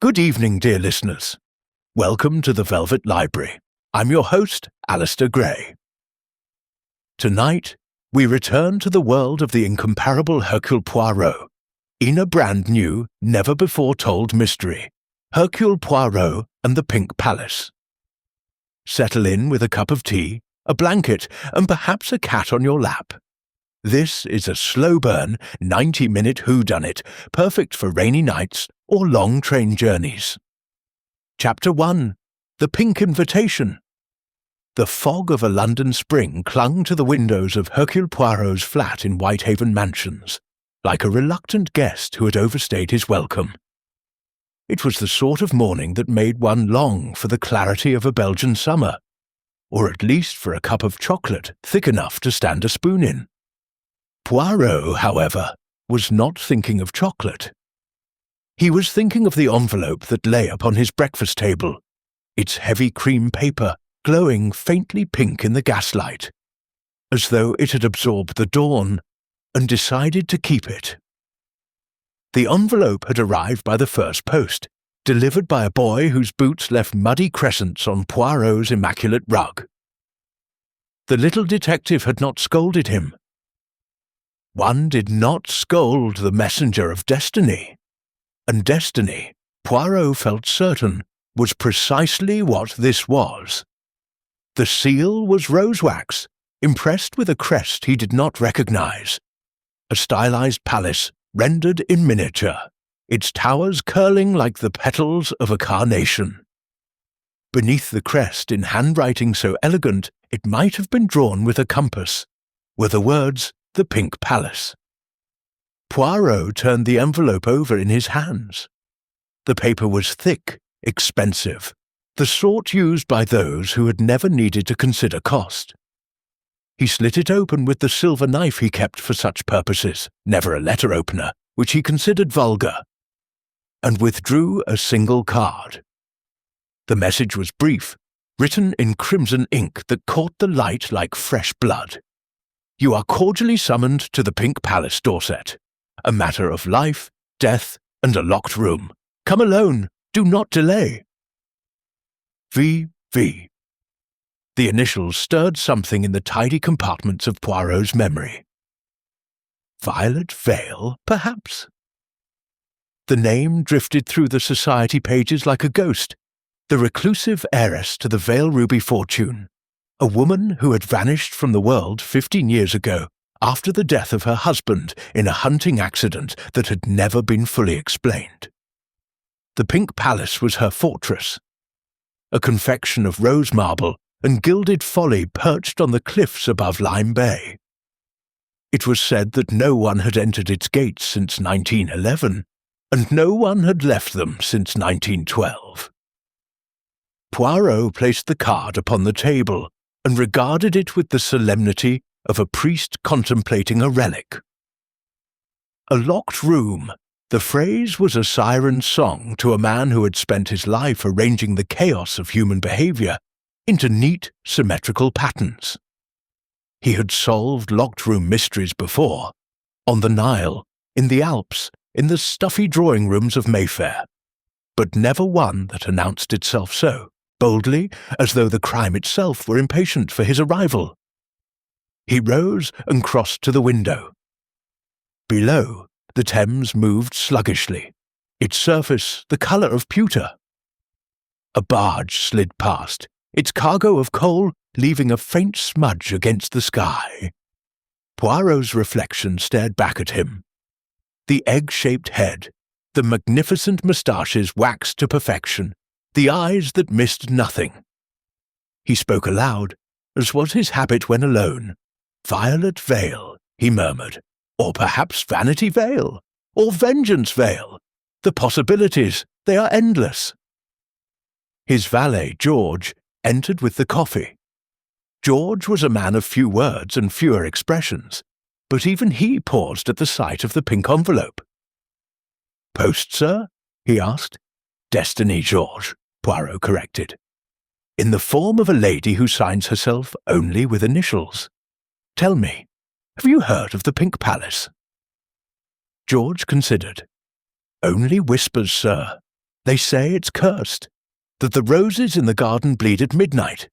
Good evening, dear listeners. Welcome to the Velvet Library. I'm your host, Alistair Gray. Tonight, we return to the world of the incomparable Hercule Poirot, in a brand new, never-before-told mystery, Hercule Poirot and the Pink Palace. Settle in with a cup of tea, a blanket, and perhaps a cat on your lap. This is a slow-burn, 90-minute whodunit, perfect for rainy nights or long train journeys. Chapter 1. The Pink Invitation. The fog of a London spring clung to the windows of Hercule Poirot's flat in Whitehaven Mansions, like a reluctant guest who had overstayed his welcome. It was the sort of morning that made one long for the clarity of a Belgian summer, or at least for a cup of chocolate thick enough to stand a spoon in. Poirot, however, was not thinking of chocolate. He was thinking of the envelope that lay upon his breakfast table, its heavy cream paper glowing faintly pink in the gaslight, as though it had absorbed the dawn and decided to keep it. The envelope had arrived by the first post, delivered by a boy whose boots left muddy crescents on Poirot's immaculate rug. The little detective had not scolded him. One did not scold the messenger of destiny, and destiny, Poirot felt certain, was precisely what this was. The seal was rosewax, impressed with a crest he did not recognize, a stylized palace rendered in miniature, its towers curling like the petals of a carnation. Beneath the crest, in handwriting so elegant it might have been drawn with a compass, were the words, "The Pink Palace." Poirot turned the envelope over in his hands. The paper was thick, expensive, the sort used by those who had never needed to consider cost. He slit it open with the silver knife he kept for such purposes, never a letter opener, which he considered vulgar, and withdrew a single card. The message was brief, written in crimson ink that caught the light like fresh blood. "You are cordially summoned to the Pink Palace, Dorset. A matter of life, death, and a locked room. Come alone. Do not delay." V.V. The initials stirred something in the tidy compartments of Poirot's memory. Violet Vale, perhaps? The name drifted through the society pages like a ghost, the reclusive heiress to the Vale Ruby fortune, a woman who had vanished from the world 15 years ago after the death of her husband in a hunting accident that had never been fully explained. The Pink Palace was her fortress, a confection of rose marble and gilded folly perched on the cliffs above Lime Bay. It was said that no one had entered its gates since 1911, and no one had left them since 1912. Poirot placed the card upon the table and regarded it with the solemnity of a priest contemplating a relic. A locked room. The phrase was a siren's song to a man who had spent his life arranging the chaos of human behavior into neat, symmetrical patterns. He had solved locked-room mysteries before, on the Nile, in the Alps, in the stuffy drawing rooms of Mayfair, but never one that announced itself so boldly as though the crime itself were impatient for his arrival. He rose and crossed to the window. Below, the Thames moved sluggishly, its surface the colour of pewter. A barge slid past, its cargo of coal leaving a faint smudge against the sky. Poirot's reflection stared back at him. The egg-shaped head, the magnificent moustaches waxed to perfection, the eyes that missed nothing. He spoke aloud, as was his habit when alone. "Violet Vale," he murmured. "Or perhaps Vanity Vale, or Vengeance Vale. The possibilities, they are endless." His valet, George, entered with the coffee. George was a man of few words and fewer expressions, but even he paused at the sight of the pink envelope. "Post, sir?" he asked. "Destiny, George," Poirot corrected. "In the form of a lady who signs herself only with initials. Tell me, have you heard of the Pink Palace?" George considered. "Only whispers, sir. They say it's cursed, that the roses in the garden bleed at midnight,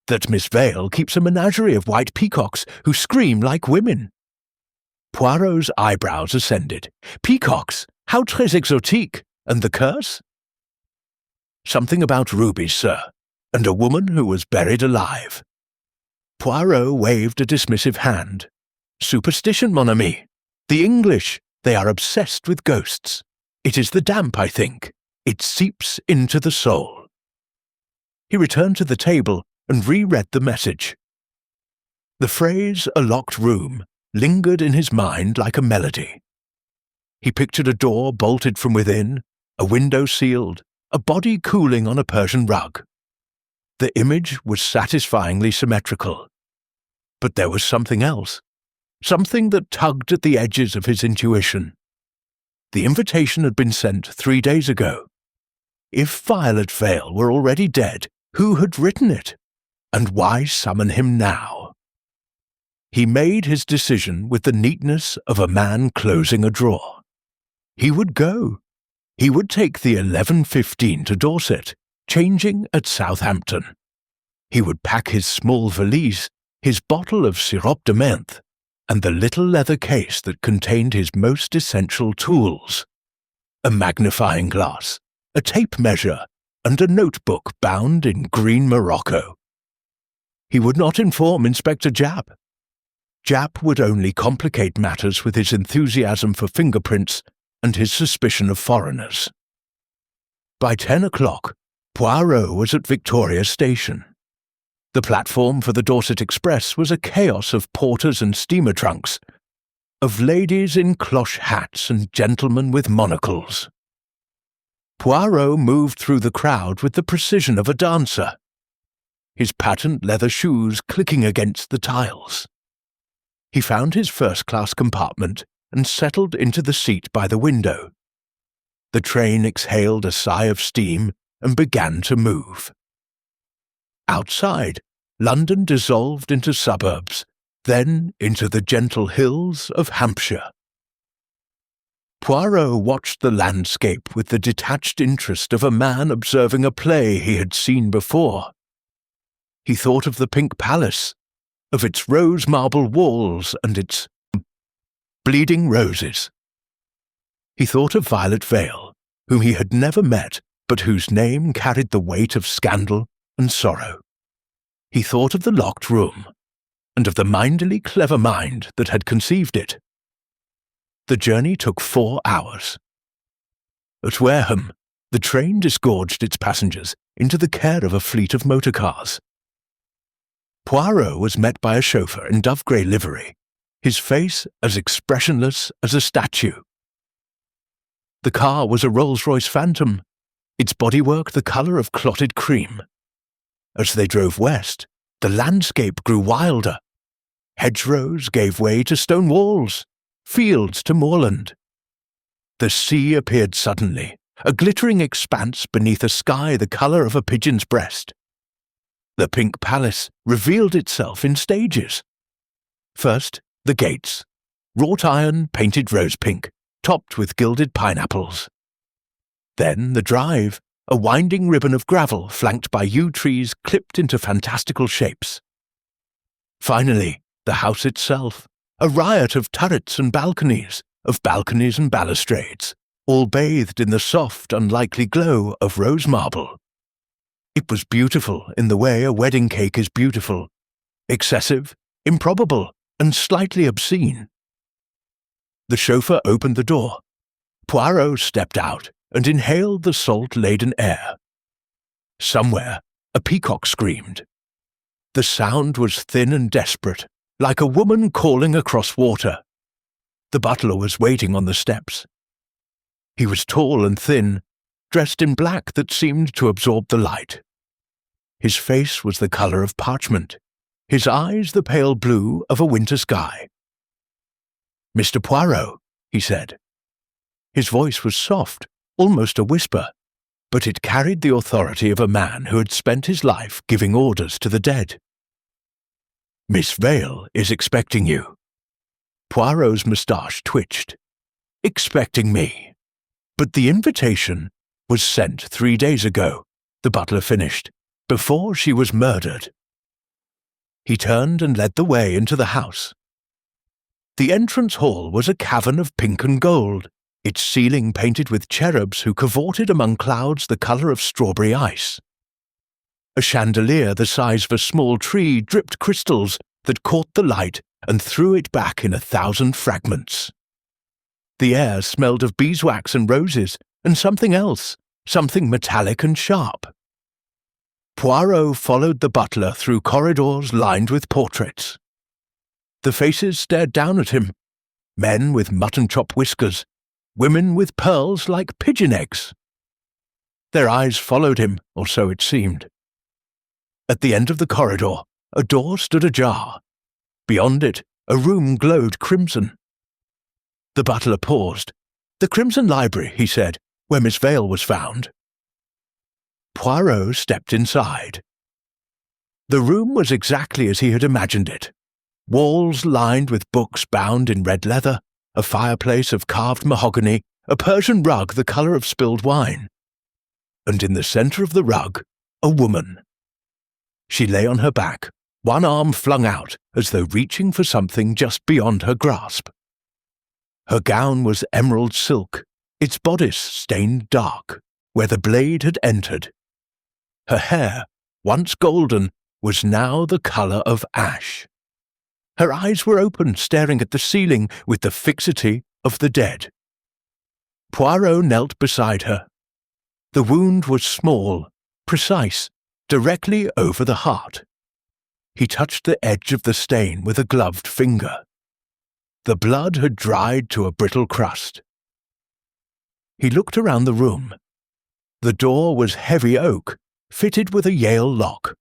that Miss Vale keeps a menagerie of white peacocks who scream like women." Poirot's eyebrows ascended. "Peacocks? How très exotique! And the curse?" "Something about rubies, sir, and a woman who was buried alive." Poirot waved a dismissive hand. "Superstition, mon ami. The English, they are obsessed with ghosts. It is the damp, I think. It seeps into the soul." He returned to the table and reread the message. The phrase "a locked room" lingered in his mind like a melody. He pictured a door bolted from within, a window sealed, a body cooling on a Persian rug. The image was satisfyingly symmetrical. But there was something else, something that tugged at the edges of his intuition. The invitation had been sent 3 days ago. If Violet Vale were already dead, who had written it? And why summon him now? He made his decision with the neatness of a man closing a drawer. He would go. He would take the 11:15 to Dorset, changing at Southampton. He would pack his small valise, his bottle of sirop de menthe, and the little leather case that contained his most essential tools: a magnifying glass, a tape measure, and a notebook bound in green morocco. He would not inform Inspector Japp. Japp would only complicate matters with his enthusiasm for fingerprints and his suspicion of foreigners. By 10 o'clock, Poirot was at Victoria Station. The platform for the Dorset Express was a chaos of porters and steamer trunks, of ladies in cloche hats and gentlemen with monocles. Poirot moved through the crowd with the precision of a dancer, his patent leather shoes clicking against the tiles. He found his first-class compartment and settled into the seat by the window. The train exhaled a sigh of steam and began to move. Outside, London dissolved into suburbs, then into the gentle hills of Hampshire. Poirot watched the landscape with the detached interest of a man observing a play he had seen before. He thought of the Pink Palace, of its rose marble walls and its bleeding roses. He thought of Violet Vale, whom he had never met, but whose name carried the weight of scandal and sorrow. He thought of the locked room, and of the mindily clever mind that had conceived it. The journey took 4 hours. At Wareham, the train disgorged its passengers into the care of a fleet of motor cars. Poirot was met by a chauffeur in dove-grey livery, his face as expressionless as a statue. The car was a Rolls-Royce Phantom, its bodywork the colour of clotted cream. As they drove west, the landscape grew wilder. Hedgerows gave way to stone walls, fields to moorland. The sea appeared suddenly, a glittering expanse beneath a sky the colour of a pigeon's breast. The Pink Palace revealed itself in stages. First, the gates, wrought iron painted rose pink, topped with gilded pineapples. Then the drive, a winding ribbon of gravel flanked by yew trees clipped into fantastical shapes. Finally, the house itself, a riot of turrets and balconies, and balustrades, all bathed in the soft, unlikely glow of rose marble. It was beautiful in the way a wedding cake is beautiful, excessive, improbable, and slightly obscene. The chauffeur opened the door. Poirot stepped out and inhaled the salt-laden air. Somewhere, a peacock screamed. The sound was thin and desperate, like a woman calling across water. The butler was waiting on the steps. He was tall and thin, dressed in black that seemed to absorb the light. His face was the colour of parchment, his eyes the pale blue of a winter sky. "Mr. Poirot," he said. His voice was soft, almost a whisper, but it carried the authority of a man who had spent his life giving orders to the dead. "Miss Vale is expecting you." Poirot's moustache twitched. "Expecting me? But the invitation was sent 3 days ago, the butler finished, before she was murdered. He turned and led the way into the house. The entrance hall was a cavern of pink and gold, its ceiling painted with cherubs who cavorted among clouds the colour of strawberry ice. A chandelier the size of a small tree dripped crystals that caught the light and threw it back in 1,000 fragments. The air smelled of beeswax and roses, and something else, something metallic and sharp. Poirot followed the butler through corridors lined with portraits. The faces stared down at him, men with mutton-chop whiskers, women with pearls like pigeon eggs. Their eyes followed him, or so it seemed. At the end of the corridor, a door stood ajar. Beyond it, a room glowed crimson. The butler paused. "The Crimson Library," he said, "where Miss Vale was found." Poirot stepped inside. The room was exactly as he had imagined it. Walls lined with books bound in red leather, a fireplace of carved mahogany, a Persian rug the colour of spilled wine. And in the centre of the rug, a woman. She lay on her back, one arm flung out as though reaching for something just beyond her grasp. Her gown was emerald silk, its bodice stained dark, where the blade had entered. Her hair, once golden, was now the colour of ash. Her eyes were open, staring at the ceiling with the fixity of the dead. Poirot knelt beside her. The wound was small, precise, directly over the heart. He touched the edge of the stain with a gloved finger. The blood had dried to a brittle crust. He looked around the room. The door was heavy oak, fitted with a Yale lock.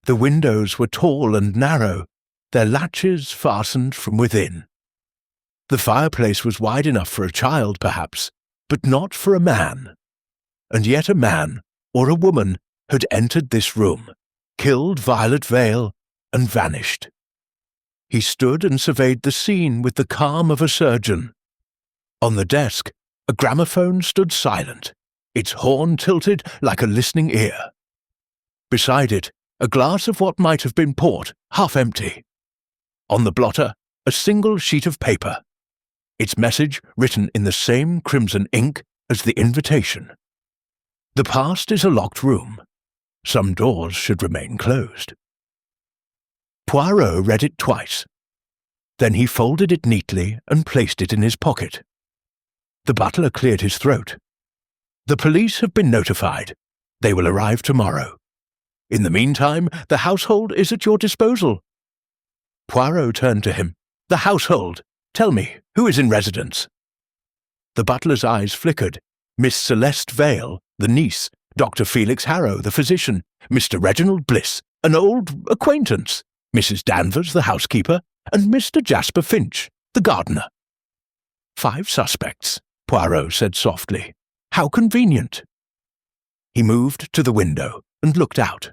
The windows were tall and narrow, their latches fastened from within. The fireplace was wide enough for a child, perhaps, but not for a man. And yet a man, or a woman, had entered this room, killed Violet Vale, and vanished. He stood and surveyed the scene with the calm of a surgeon. On the desk, a gramophone stood silent, its horn tilted like a listening ear. Beside it, a glass of what might have been port, half empty. On the blotter, a single sheet of paper, its message written in the same crimson ink as the invitation. The past is a locked room. Some doors should remain closed. Poirot read it twice. Then he folded it neatly and placed it in his pocket. The butler cleared his throat. "The police have been notified. They will arrive tomorrow. In the meantime, the household is at your disposal." Poirot turned to him. "The household. Tell me, who is in residence?" The butler's eyes flickered. Miss Celeste Vale, the niece, Dr. Felix Harrow, the physician, Mr. Reginald Bliss, an old acquaintance, Mrs. Danvers, the housekeeper, and Mr. Jasper Finch, the gardener. 5 suspects, Poirot said softly. "How convenient." He moved to the window and looked out.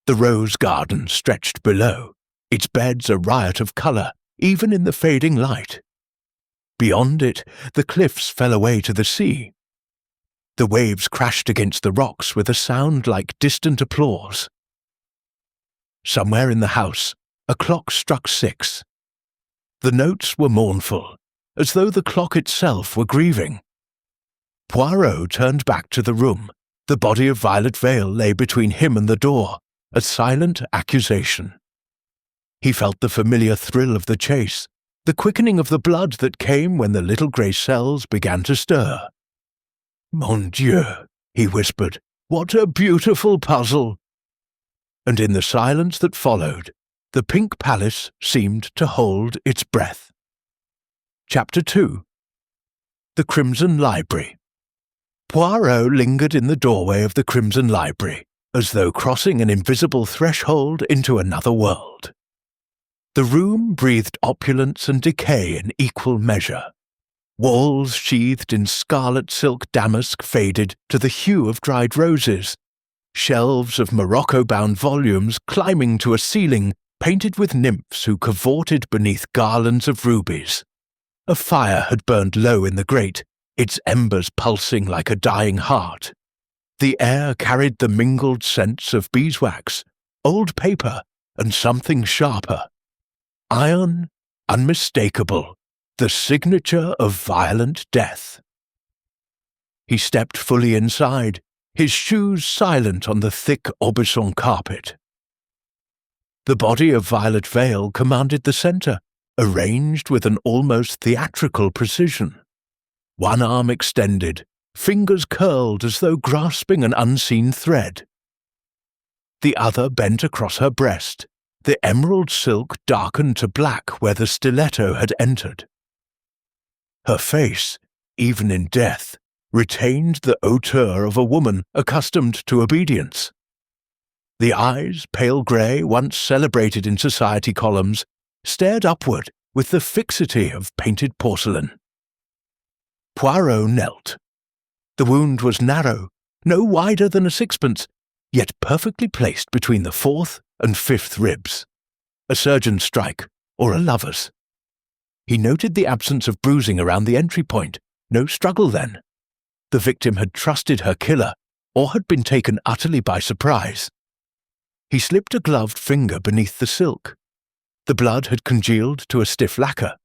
The rose garden stretched below, its beds a riot of colour, even in the fading light. Beyond it, the cliffs fell away to the sea. The waves crashed against the rocks with a sound like distant applause. Somewhere in the house, a clock struck 6. The notes were mournful, as though the clock itself were grieving. Poirot turned back to the room. The body of Violet Vale lay between him and the door, a silent accusation. He felt the familiar thrill of the chase, the quickening of the blood that came when the little grey cells began to stir. "Mon Dieu," he whispered, "what a beautiful puzzle!" And in the silence that followed, the pink palace seemed to hold its breath. Chapter 2. The Crimson Library. Poirot lingered in the doorway of the Crimson Library, as though crossing an invisible threshold into another world. The room breathed opulence and decay in equal measure. Walls sheathed in scarlet silk damask faded to the hue of dried roses, shelves of Morocco-bound volumes climbing to a ceiling painted with nymphs who cavorted beneath garlands of rubies. A fire had burned low in the grate, its embers pulsing like a dying heart. The air carried the mingled scents of beeswax, old paper, and something sharper. Iron, unmistakable, the signature of violent death. He stepped fully inside, his shoes silent on the thick Aubusson carpet. The body of Violet Vale commanded the centre, arranged with an almost theatrical precision. One arm extended, fingers curled as though grasping an unseen thread. The other bent across her breast, the emerald silk darkened to black where the stiletto had entered. Her face, even in death, retained the hauteur of a woman accustomed to obedience. The eyes, pale grey, once celebrated in society columns, stared upward with the fixity of painted porcelain. Poirot knelt. The wound was narrow, no wider than a sixpence, yet perfectly placed between the fourth and fifth ribs. A surgeon's strike, or a lover's. He noted the absence of bruising around the entry point. No struggle then. The victim had trusted her killer, or had been taken utterly by surprise. He slipped a gloved finger beneath the silk. The blood had congealed to a stiff lacquer.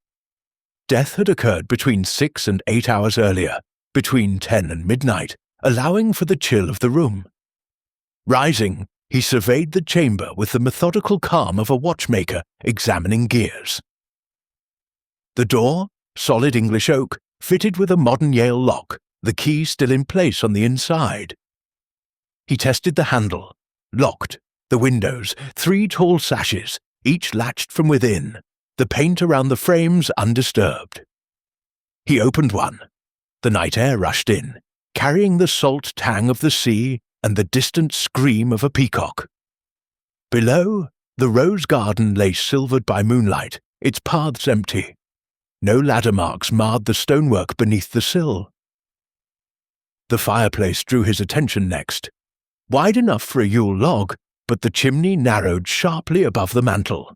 Death had occurred between 6 and 8 hours earlier, between 10 and midnight, allowing for the chill of the room. Rising, he surveyed the chamber with the methodical calm of a watchmaker examining gears. The door, solid English oak, fitted with a modern Yale lock, the key still in place on the inside. He tested the handle, locked, the windows, 3 tall sashes, each latched from within, the paint around the frames undisturbed. He opened one. The night air rushed in, carrying the salt tang of the sea and the distant scream of a peacock. Below, the rose garden lay silvered by moonlight, its paths empty. No ladder marks marred the stonework beneath the sill. The fireplace drew his attention next. Wide enough for a Yule log, but the chimney narrowed sharply above the mantel.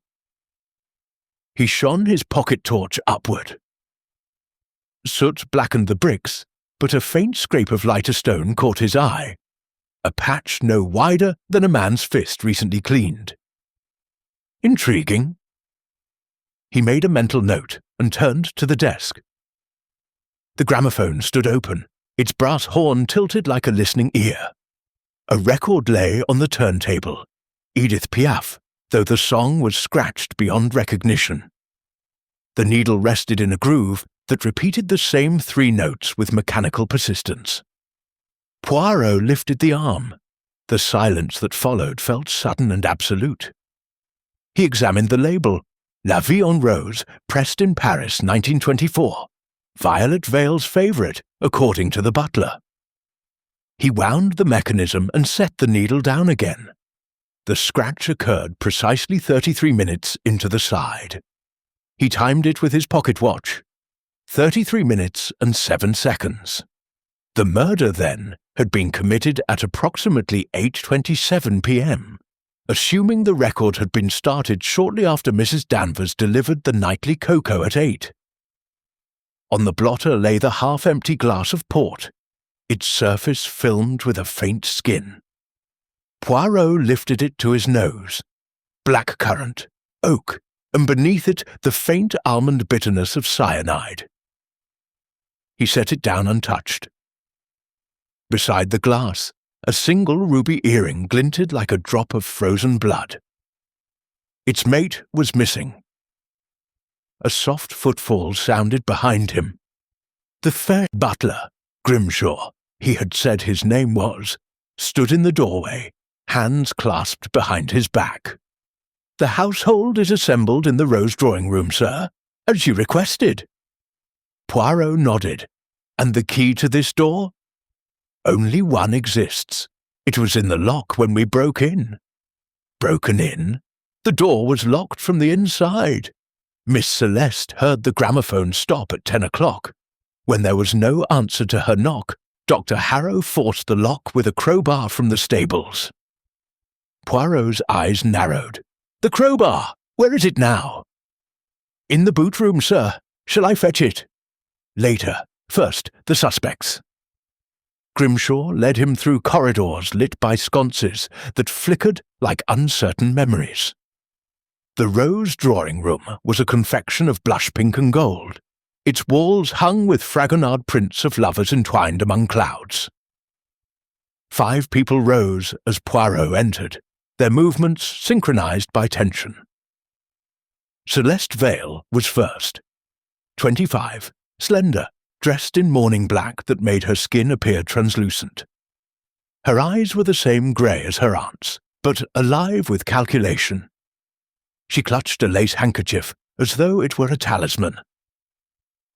He shone his pocket torch upward. Soot blackened the bricks, but a faint scrape of lighter stone caught his eye. A patch no wider than a man's fist recently cleaned. Intriguing. He made a mental note and turned to the desk. The gramophone stood open, its brass horn tilted like a listening ear. A record lay on the turntable, Edith Piaf, though the song was scratched beyond recognition. The needle rested in a groove that repeated the same 3 notes with mechanical persistence. Poirot lifted the arm. The silence that followed felt sudden and absolute. He examined the label, La Vie en Rose, pressed in Paris, 1924. Violet Vale's favourite, according to the butler. He wound the mechanism and set the needle down again. The scratch occurred precisely 33 minutes into the side. He timed it with his pocket watch. 33 minutes and 7 seconds. The murder, then, had been committed at approximately 8:27 p.m., assuming the record had been started shortly after Mrs. Danvers delivered the nightly cocoa at 8. On the blotter lay the half-empty glass of port, its surface filmed with a faint skin. Poirot lifted it to his nose. Blackcurrant, oak, and beneath it the faint almond bitterness of cyanide. He set it down untouched. Beside the glass, a single ruby earring glinted like a drop of frozen blood. Its mate was missing. A soft footfall sounded behind him. The fair butler, Grimshaw, he had said his name was, stood in the doorway, hands clasped behind his back. "The household is assembled in the Rose drawing-room, sir, as you requested." Poirot nodded. "And the key to this door?" "Only one exists. It was in the lock when we broke in." "Broken in? The door was locked from the inside. Miss Celeste heard the gramophone stop at 10 o'clock. When there was no answer to her knock, Dr. Harrow forced the lock with a crowbar from the stables." Poirot's eyes narrowed. "The crowbar! Where is it now?" "In the boot room, sir. Shall I fetch it?" "Later. First, the suspects. Grimshaw led him through corridors lit by sconces that flickered like uncertain memories. The Rose drawing room was a confection of blush pink and gold, its walls hung with fragonard prints of lovers entwined among clouds. 5 people rose as Poirot entered, their movements synchronized by tension. Celeste Vale was first. 25, slender, dressed in morning black that made her skin appear translucent. Her eyes were the same grey as her aunt's, but alive with calculation. She clutched a lace handkerchief as though it were a talisman.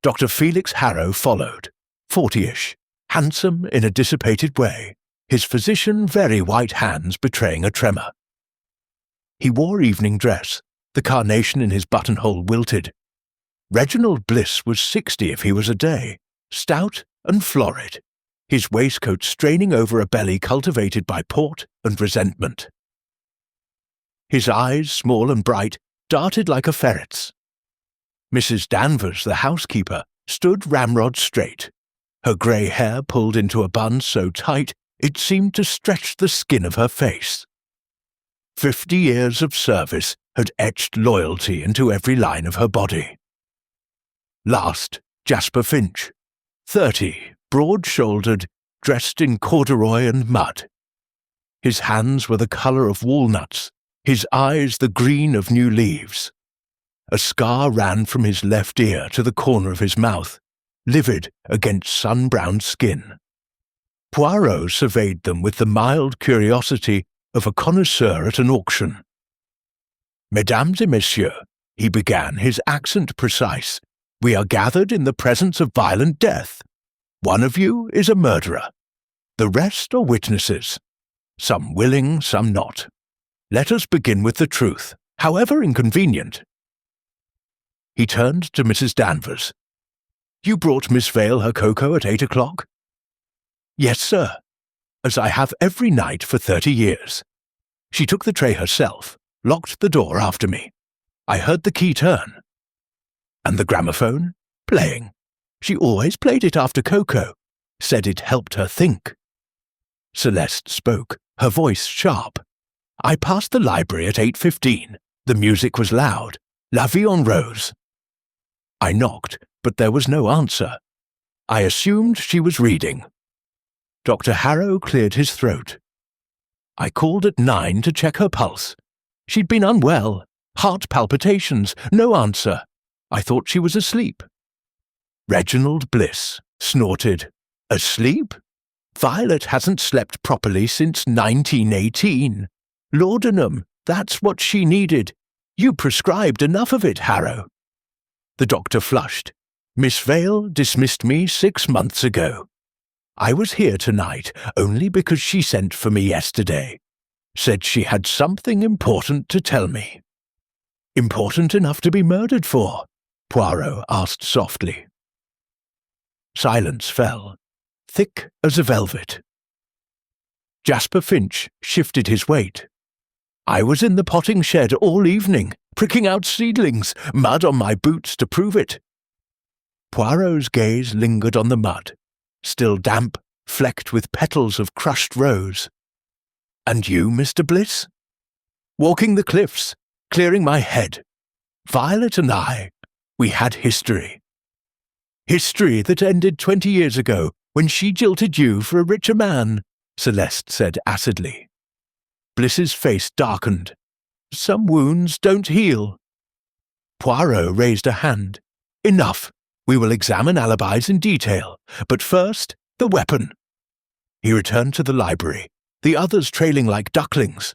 Dr. Felix Harrow followed, 40-ish, handsome in a dissipated way, his physician very white hands betraying a tremor. He wore evening dress, the carnation in his buttonhole wilted. Reginald Bliss was 60 if he was a day, stout and florid, his waistcoat straining over a belly cultivated by port and resentment. His eyes, small and bright, darted like a ferret's. Mrs. Danvers, the housekeeper, stood ramrod straight, her grey hair pulled into a bun so tight it seemed to stretch the skin of her face. 50 years of service had etched loyalty into every line of her body. Last, Jasper Finch, 30, broad-shouldered, dressed in corduroy and mud. His hands were the colour of walnuts, his eyes the green of new leaves. A scar ran from his left ear to the corner of his mouth, livid against sun-browned skin. Poirot surveyed them with the mild curiosity of a connoisseur at an auction. "Mesdames et messieurs," he began, his accent precise, "we are gathered in the presence of violent death. One of you is a murderer. The rest are witnesses, some willing, some not. Let us begin with the truth, however inconvenient." He turned to Mrs. Danvers. "You brought Miss Vale her cocoa at 8 o'clock?" "Yes, sir, as I have every night for 30 years. She took the tray herself, locked the door after me. I heard the key turn. And the gramophone? Playing. She always played it after cocoa. Said it helped her think." Celeste spoke, her voice sharp. "I passed the library at 8:15. The music was loud. La Vie en Rose. I knocked, but there was no answer. I assumed she was reading." Dr. Harrow cleared his throat. "I called at 9 to check her pulse. She'd been unwell, heart palpitations, no answer. I thought she was asleep." Reginald Bliss snorted. "Asleep? Violet hasn't slept properly since 1918. Laudanum, that's what she needed. You prescribed enough of it, Harrow." The doctor flushed. "Miss Vale dismissed me 6 months ago. I was here tonight only because she sent for me yesterday. Said she had something important to tell me." "Important enough to be murdered for?" Poirot asked softly. Silence fell, thick as a velvet. Jasper Finch shifted his weight. "I was in the potting shed all evening, pricking out seedlings, mud on my boots to prove it." Poirot's gaze lingered on the mud, still damp, flecked with petals of crushed rose. "And you, Mr. Bliss?" "Walking the cliffs, clearing my head. Violet and I, we had history. History that ended 20 years ago when she jilted you for a richer man," Celeste said acidly. Bliss's face darkened. "Some wounds don't heal." Poirot raised a hand. "Enough. We will examine alibis in detail, but first, the weapon." He returned to the library, the others trailing like ducklings.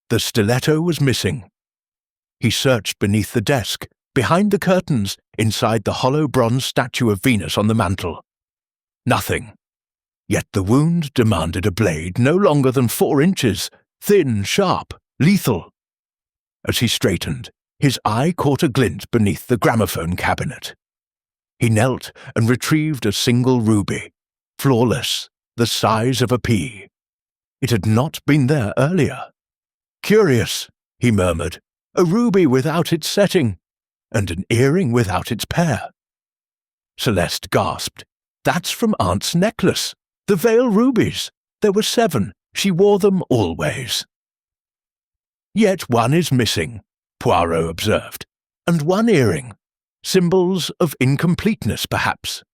The stiletto was missing. He searched beneath the desk, behind the curtains, inside the hollow bronze statue of Venus on the mantel. Nothing. Yet the wound demanded a blade no longer than 4 inches, thin, sharp, lethal. As he straightened, his eye caught a glint beneath the gramophone cabinet. He knelt and retrieved a single ruby, flawless, the size of a pea. It had not been there earlier. "Curious," he murmured, "a ruby without its setting, and an earring without its pair." Celeste gasped. That's from Aunt's necklace. The veil rubies. There were 7. She wore them always." "Yet one is missing," Poirot observed, "and one earring. Symbols of incompleteness, perhaps."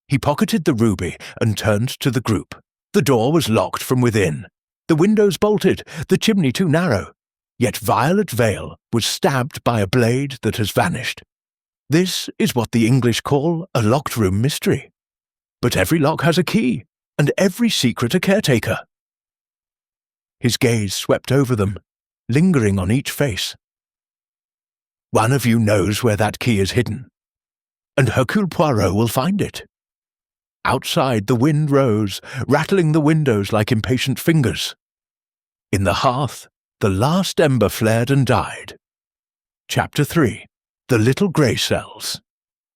He pocketed the ruby and turned to the group. The door was locked from within. The windows bolted, the chimney too narrow. Yet Violet Vale was stabbed by a blade that has vanished. This is what the English call a locked room mystery. But every lock has a key, and every secret a caretaker. His gaze swept over them, lingering on each face. "One of you knows where that key is hidden, and Hercule Poirot will find it." Outside the wind rose, rattling the windows like impatient fingers. In the hearth, the last ember flared and died. Chapter 3. The Little Grey Cells.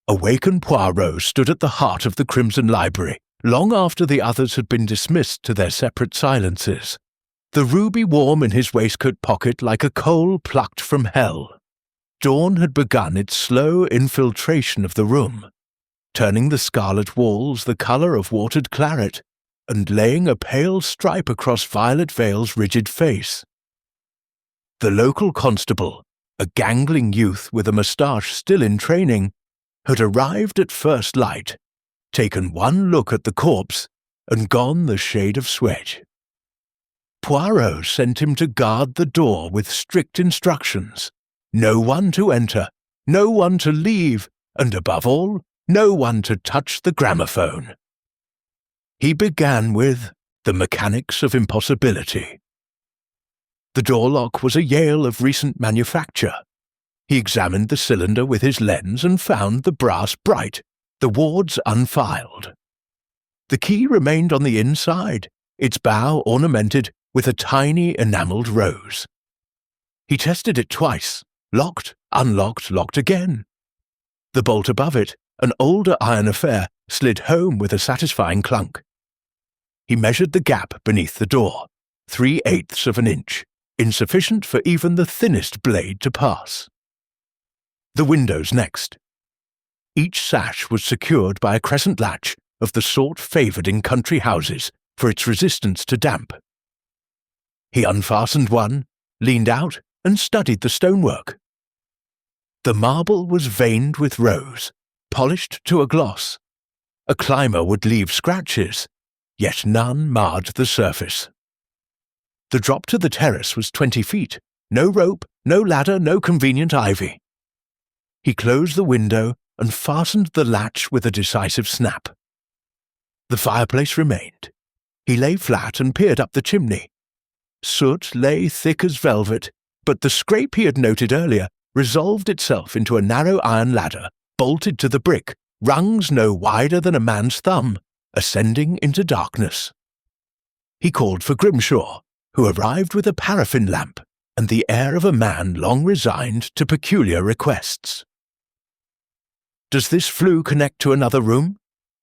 Awakened Poirot stood at the heart of the Crimson Library, long after the others had been dismissed to their separate silences, the ruby warm in his waistcoat pocket like a coal plucked from hell. Dawn had begun its slow infiltration of the room, turning the scarlet walls the colour of watered claret, and laying a pale stripe across Violet Vale's rigid face. The local constable, a gangling youth with a moustache still in training, had arrived at first light, taken one look at the corpse, and gone the shade of sweat. Poirot sent him to guard the door with strict instructions: no one to enter, no one to leave, and above all, no one to touch the gramophone. He began with the mechanics of impossibility. The door lock was a Yale of recent manufacture. He examined the cylinder with his lens and found the brass bright, the wards unfiled. The key remained on the inside, its bow ornamented with a tiny enamelled rose. He tested it twice, locked, unlocked, locked again. The bolt above it, an older iron affair, slid home with a satisfying clunk. He measured the gap beneath the door, 3/8 of an inch, insufficient for even the thinnest blade to pass. The windows next. Each sash was secured by a crescent latch of the sort favoured in country houses for its resistance to damp. He unfastened one, leaned out, and studied the stonework. The marble was veined with rose, polished to a gloss. A climber would leave scratches, yet none marred the surface. The drop to the terrace was 20 feet, no rope, no ladder, no convenient ivy. He closed the window and fastened the latch with a decisive snap. The fireplace remained. He lay flat and peered up the chimney. Soot lay thick as velvet, but the scrape he had noted earlier resolved itself into a narrow iron ladder, bolted to the brick, rungs no wider than a man's thumb, ascending into darkness. He called for Grimshaw, who arrived with a paraffin lamp and the air of a man long resigned to peculiar requests. "Does this flue connect to another room?"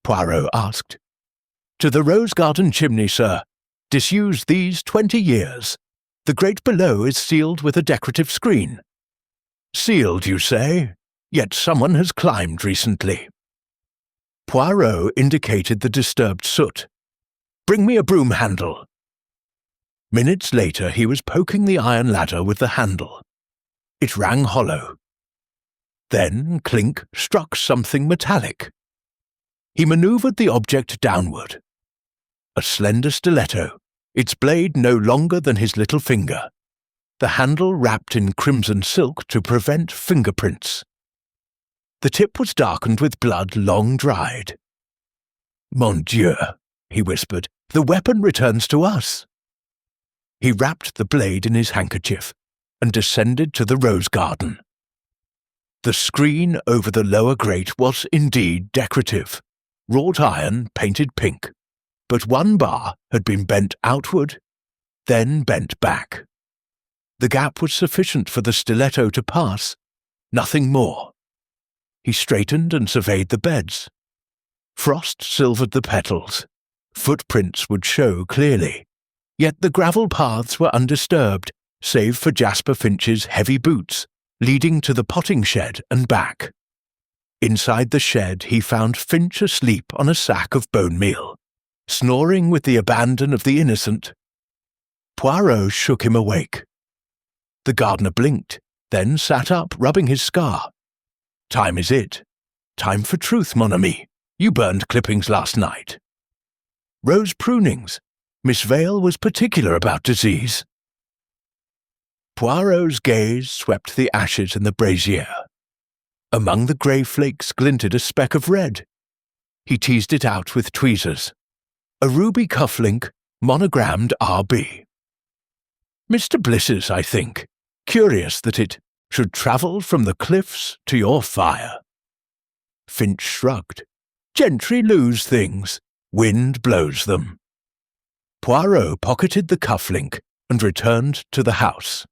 Poirot asked. "To the rose garden chimney, sir. Disused these 20 years. The grate below is sealed with a decorative screen." "Sealed, you say? Yet someone has climbed recently." Poirot indicated the disturbed soot. "Bring me a broom handle." Minutes later he was poking the iron ladder with the handle. It rang hollow. Then clink struck something metallic. He manoeuvred the object downward. A slender stiletto, its blade no longer than his little finger. The handle wrapped in crimson silk to prevent fingerprints. The tip was darkened with blood long dried. "Mon Dieu," he whispered, "the weapon returns to us." He wrapped the blade in his handkerchief and descended to the rose garden. The screen over the lower grate was indeed decorative, wrought iron painted pink, but one bar had been bent outward, then bent back. The gap was sufficient for the stiletto to pass, nothing more. He straightened and surveyed the beds. Frost silvered the petals. Footprints would show clearly, yet the gravel paths were undisturbed, save for Jasper Finch's heavy boots, leading to the potting shed and back. Inside the shed he found Finch asleep on a sack of bone meal, snoring with the abandon of the innocent. Poirot shook him awake. The gardener blinked, then sat up, rubbing his scar. "Time is it. Time for truth, mon ami. You burned clippings last night." "Rose prunings. Miss Vale was particular about disease." Poirot's gaze swept the ashes in the brazier. Among the grey flakes glinted a speck of red. He teased it out with tweezers. A ruby cufflink, monogrammed R.B. "Mr. Bliss's, I think. Curious that it should travel from the cliffs to your fire." Finch shrugged. "Gentry lose things. Wind blows them." Poirot pocketed the cufflink and returned to the house.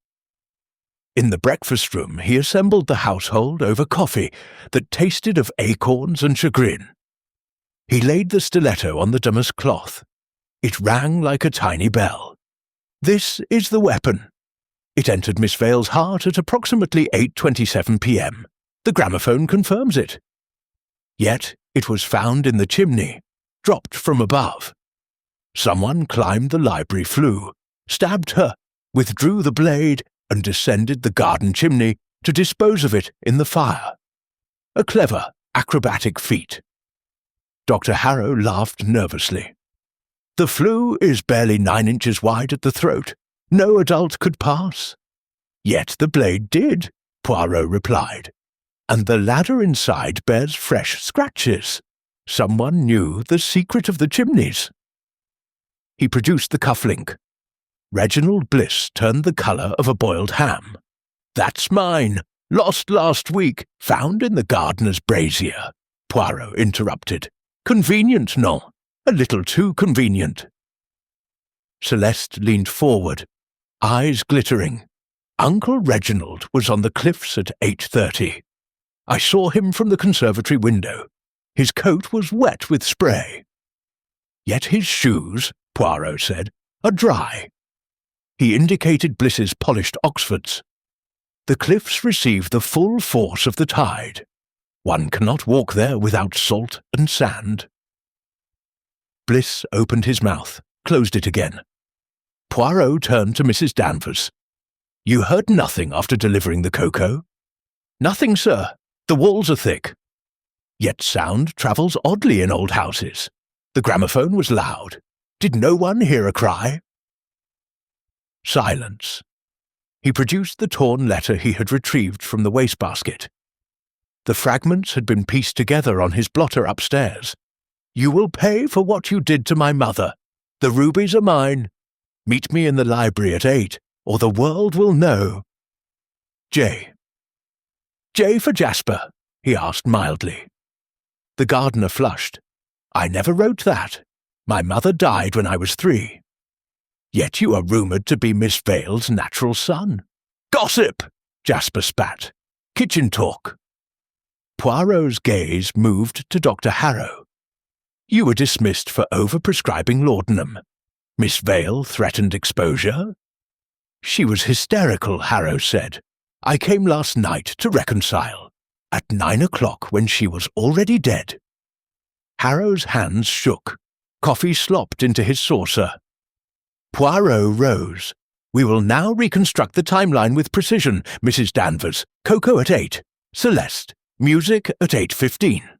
In the breakfast room he assembled the household over coffee that tasted of acorns and chagrin. He laid the stiletto on the damask cloth. It rang like a tiny bell. "This is the weapon." It entered Miss Vale's heart at approximately 8:27 p.m. The gramophone confirms it. Yet it was found in the chimney, dropped from above. Someone climbed the library flue, stabbed her, withdrew the blade, and descended the garden chimney to dispose of it in the fire. A clever, acrobatic feat. Dr. Harrow laughed nervously. "The flue is barely 9 inches wide at the throat. No adult could pass." "Yet the blade did," Poirot replied. "And the ladder inside bears fresh scratches. Someone knew the secret of the chimneys." He produced the cufflink. Reginald Bliss turned the colour of a boiled ham. "That's mine. Lost last week. Found in the gardener's brazier," Poirot interrupted. "Convenient, non? A little too convenient." Celeste leaned forward, eyes glittering. "Uncle Reginald was on the cliffs at 8:30. I saw him from the conservatory window. His coat was wet with spray." "Yet his shoes," Poirot said, "are dry." He indicated Bliss's polished Oxfords. "The cliffs receive the full force of the tide. One cannot walk there without salt and sand." Bliss opened his mouth, closed it again. Poirot turned to Mrs. Danvers. "You heard nothing after delivering the cocoa?" "Nothing, sir. The walls are thick." "Yet sound travels oddly in old houses. The gramophone was loud. Did no one hear a cry?" Silence. He produced the torn letter he had retrieved from the wastebasket. The fragments had been pieced together on his blotter upstairs. "You will pay for what you did to my mother. The rubies are mine. Meet me in the library at 8, or the world will know. J." "J for Jasper?" he asked mildly. The gardener flushed. "I never wrote that. My mother died when I was 3. Yet you are rumoured to be Miss Vale's natural son." "Gossip!" Jasper spat. "Kitchen talk." Poirot's gaze moved to Dr. Harrow. "You were dismissed for over-prescribing laudanum. Miss Vale threatened exposure?" "She was hysterical," Harrow said. "I came last night to reconcile. At 9 o'clock when she was already dead." Harrow's hands shook. Coffee slopped into his saucer. Poirot rose. "We will now reconstruct the timeline with precision, Mrs. Danvers. Cocoa at 8. Celeste. Music at 8:15.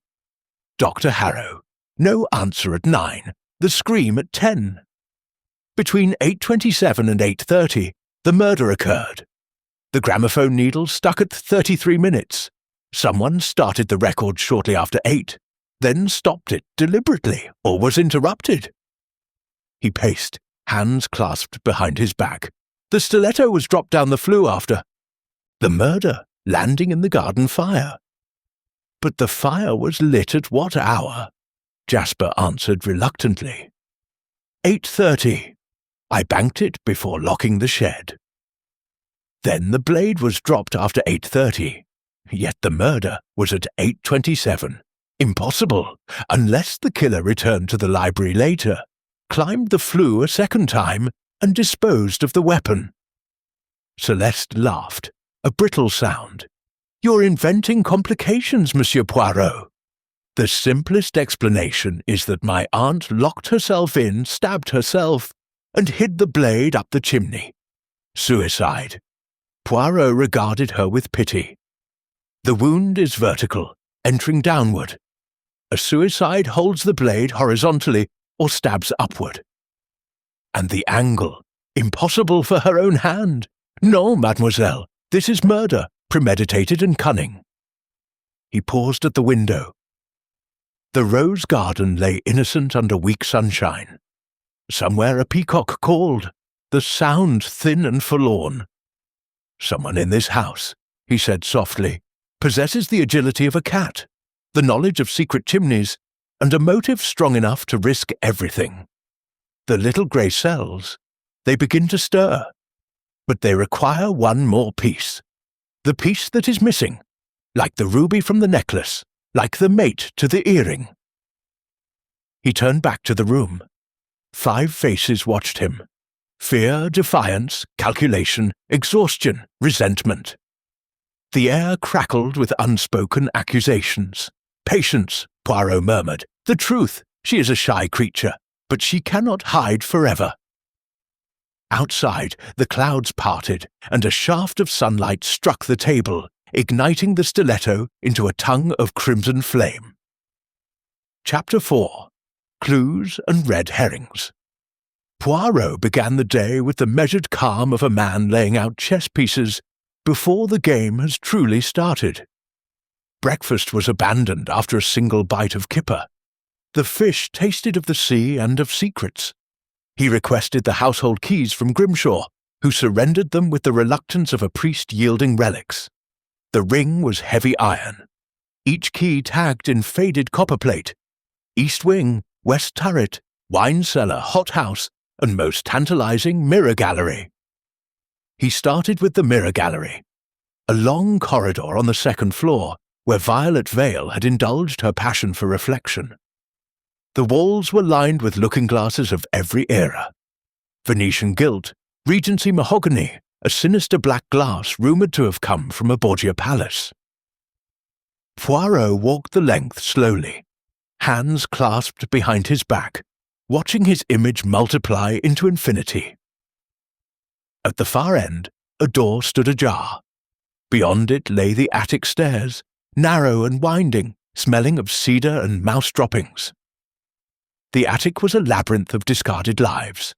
Dr. Harrow. No answer at 9. The scream at 10. Between 8:27 and 8:30, the murder occurred. The gramophone needle stuck at 33 minutes. Someone started the record shortly after 8, then stopped it deliberately or was interrupted." He paced, hands clasped behind his back. "The stiletto was dropped down the flue after the murder, landing in the garden fire." "But the fire was lit at what hour?" Jasper answered reluctantly. 8:30. I banked it before locking the shed." "Then the blade was dropped after 8:30. Yet the murder was at 8:27. Impossible, unless the killer returned to the library later, climbed the flue a second time, and disposed of the weapon." Celeste laughed, a brittle sound. You're inventing complications, Monsieur Poirot. The simplest explanation is that my aunt locked herself in, stabbed herself, and hid the blade up the chimney. Suicide. Poirot regarded her with pity. The wound is vertical, entering downward. A suicide holds the blade horizontally or stabs upward. And the angle, impossible for her own hand. No, mademoiselle, this is murder, premeditated and cunning. He paused at the window. The rose garden lay innocent under weak sunshine. Somewhere a peacock called, the sound thin and forlorn. Someone in this house, he said softly, possesses the agility of a cat, the knowledge of secret chimneys, and a motive strong enough to risk everything. The little grey cells, they begin to stir. But they require one more piece. The piece that is missing, like the ruby from the necklace, like the mate to the earring. He turned back to the room. 5 faces watched him. Fear, defiance, calculation, exhaustion, resentment. The air crackled with unspoken accusations. Patience, Poirot murmured. The truth, she is a shy creature, but she cannot hide forever. Outside, the clouds parted, and a shaft of sunlight struck the table, igniting the stiletto into a tongue of crimson flame. Chapter 4. Clues and Red Herrings. Poirot began the day with the measured calm of a man laying out chess pieces before the game has truly started. Breakfast was abandoned after a single bite of kipper. The fish tasted of the sea and of secrets. He requested the household keys from Grimshaw, who surrendered them with the reluctance of a priest yielding relics. The ring was heavy iron, each key tagged in faded copperplate. East wing, west turret, wine cellar, hothouse, and most tantalizing mirror gallery. He started with the mirror gallery, a long corridor on the second floor where Violet Vale had indulged her passion for reflection. The walls were lined with looking-glasses of every era. Venetian gilt, Regency mahogany, a sinister black glass rumoured to have come from a Borgia palace. Poirot walked the length slowly, hands clasped behind his back, watching his image multiply into infinity. At the far end, a door stood ajar. Beyond it lay the attic stairs, narrow and winding, smelling of cedar and mouse droppings. The attic was a labyrinth of discarded lives.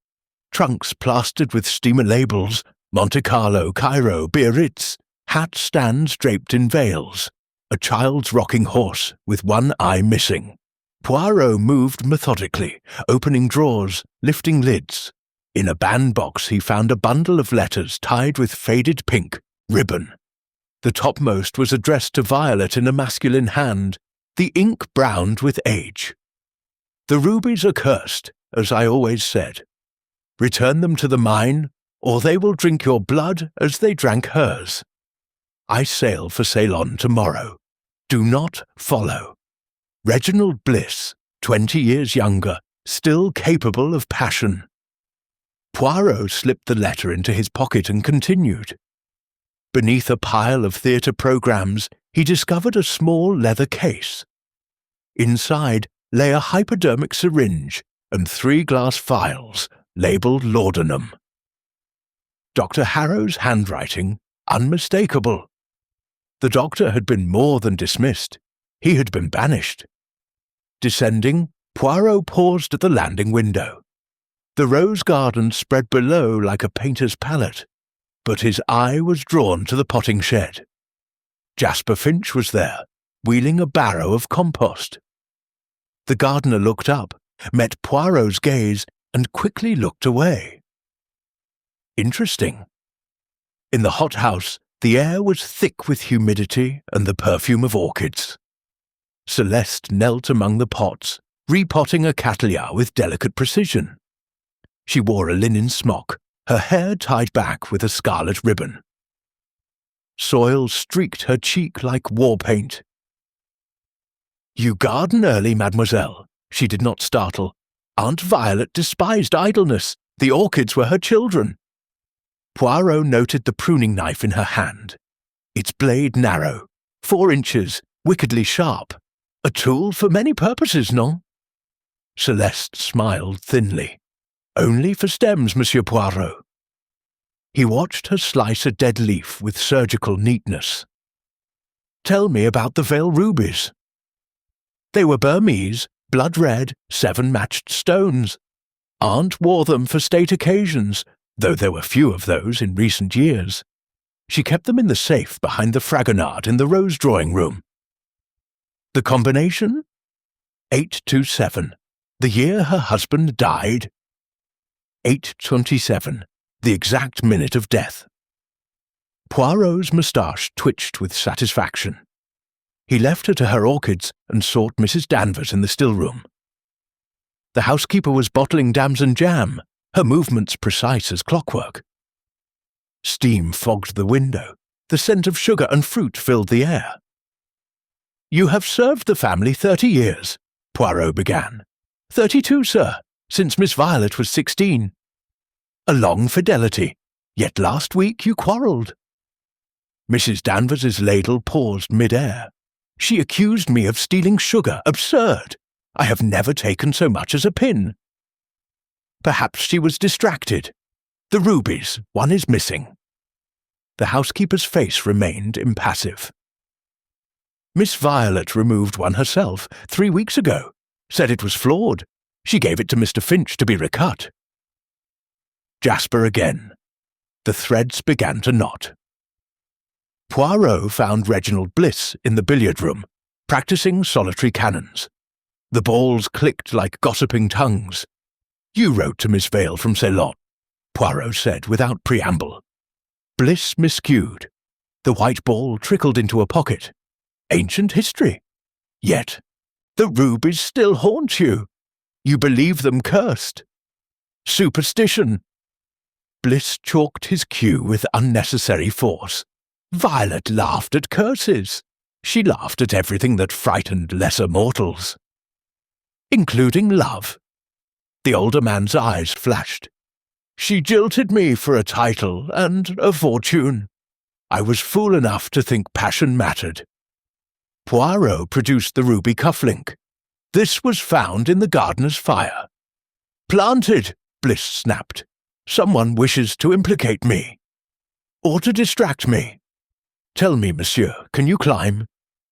Trunks plastered with steamer labels, Monte Carlo, Cairo, Biarritz, hat stands draped in veils, a child's rocking horse with one eye missing. Poirot moved methodically, opening drawers, lifting lids. In a bandbox he found a bundle of letters tied with faded pink ribbon. The topmost was addressed to Violet in a masculine hand, the ink browned with age. The rubies are cursed, as I always said. Return them to the mine, or they will drink your blood as they drank hers. I sail for Ceylon tomorrow. Do not follow. Reginald Bliss, 20 years younger, still capable of passion. Poirot slipped the letter into his pocket and continued. Beneath a pile of theatre programmes, he discovered a small leather case. Inside lay a hypodermic syringe and 3 glass vials labelled laudanum. Dr. Harrow's handwriting, unmistakable. The doctor had been more than dismissed. He had been banished. Descending, Poirot paused at the landing window. The rose garden spread below like a painter's palette, but his eye was drawn to the potting shed. Jasper Finch was there, wheeling a barrow of compost. The gardener looked up, met Poirot's gaze, and quickly looked away. Interesting. In the hothouse, the air was thick with humidity and the perfume of orchids. Celeste knelt among the pots, repotting a cattleya with delicate precision. She wore a linen smock, her hair tied back with a scarlet ribbon. Soil streaked her cheek like war paint. "You garden early, mademoiselle." She did not startle. Aunt Violet despised idleness. The orchids were her children. Poirot noted the pruning knife in her hand, its blade narrow, 4 inches, wickedly sharp. A tool for many purposes, non? Celeste smiled thinly. Only for stems, Monsieur Poirot. He watched her slice a dead leaf with surgical neatness. Tell me about the Vale rubies. They were Burmese, blood-red, 7 matched stones. Aunt wore them for state occasions, though there were few of those in recent years. She kept them in the safe behind the fragonard in the rose drawing room. The combination? 827, the year her husband died. 827, the exact minute of death. Poirot's moustache twitched with satisfaction. He left her to her orchids and sought Mrs. Danvers in the still-room. The housekeeper was bottling damson jam, her movements precise as clockwork. Steam fogged the window. The scent of sugar and fruit filled the air. "You have served the family 30 years, Poirot began. 32, sir, since Miss Violet was 16. A long fidelity, yet last week you quarrelled." Mrs. Danvers's ladle paused mid-air. "She accused me of stealing sugar. Absurd! I have never taken so much as a pin." "Perhaps she was distracted. The rubies, one is missing." The housekeeper's face remained impassive. "Miss Violet removed one herself 3 weeks ago. Said it was flawed. She gave it to Mr. Finch to be recut." Jasper again. The threads began to knot. Poirot found Reginald Bliss in the billiard-room, practising solitary cannons. The balls clicked like gossiping tongues. "You wrote to Miss Vale from Ceylon," Poirot said without preamble. Bliss miscued. The white ball trickled into a pocket. Ancient history. Yet, the rubies still haunt you. You believe them cursed. Superstition. Bliss chalked his cue with unnecessary force. Violet laughed at curses. She laughed at everything that frightened lesser mortals. Including love. The older man's eyes flashed. She jilted me for a title and a fortune. I was fool enough to think passion mattered. Poirot produced the ruby cufflink. This was found in the gardener's fire. "Planted," Bliss snapped. "Someone wishes to implicate me. Or to distract me. Tell me, monsieur, can you climb?"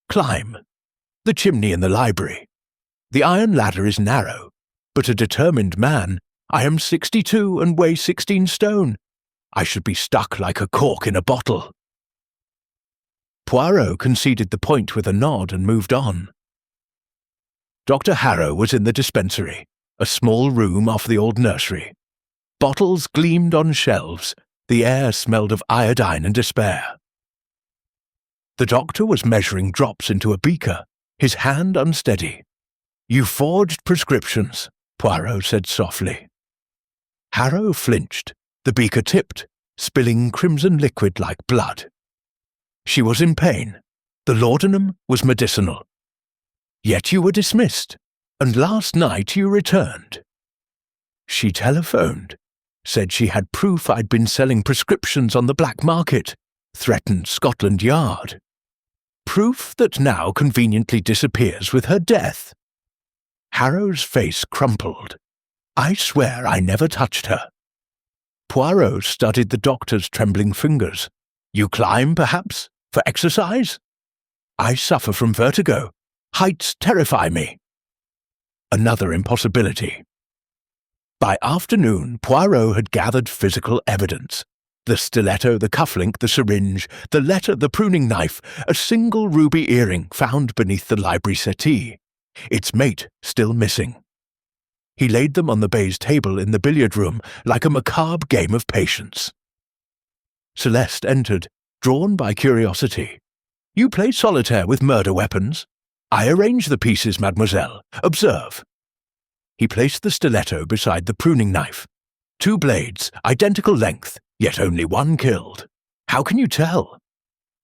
"Climb." "The chimney in the library. The iron ladder is narrow, but a determined man. I am 62 and weigh 16 stone. I should be stuck like a cork in a bottle." Poirot conceded the point with a nod and moved on. Dr. Harrow was in the dispensary, a small room off the old nursery. Bottles gleamed on shelves. The air smelled of iodine and despair. The doctor was measuring drops into a beaker, his hand unsteady. "You forged prescriptions," Poirot said softly. Harrow flinched. The beaker tipped, spilling crimson liquid like blood. She was in pain. The laudanum was medicinal. "Yet you were dismissed, and last night you returned." "She telephoned, said she had proof I'd been selling prescriptions on the black market, threatened Scotland Yard. Proof that now conveniently disappears with her death." Harrow's face crumpled. "I swear I never touched her." Poirot studied the doctor's trembling fingers. "You climb, perhaps, for exercise?" "I suffer from vertigo. Heights terrify me." Another impossibility. By afternoon, Poirot had gathered physical evidence. The stiletto, the cufflink, the syringe, the letter, the pruning knife, a single ruby earring found beneath the library settee. Its mate still missing. He laid them on the baize table in the billiard-room like a macabre game of patience. Celeste entered, drawn by curiosity. "You play solitaire with murder weapons? I arrange the pieces, mademoiselle. Observe." He placed the stiletto beside the pruning knife. 2 blades, identical length, yet only one killed. How can you tell?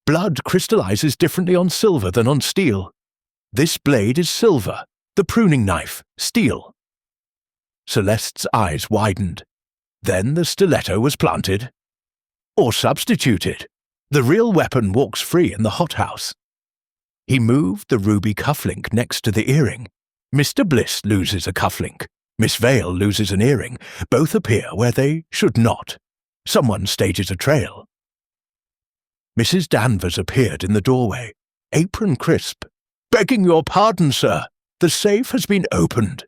Blood crystallizes differently on silver than on steel. This blade is silver, the pruning knife, steel. Celeste's eyes widened. Then the stiletto was planted. Or substituted. The real weapon walks free in the hothouse. He moved the ruby cufflink next to the earring. Mr. Bliss loses a cufflink. Miss Vale loses an earring. Both appear where they should not. Someone stages a trail. Mrs. Danvers appeared in the doorway, apron crisp. "Begging your pardon, sir. The safe has been opened."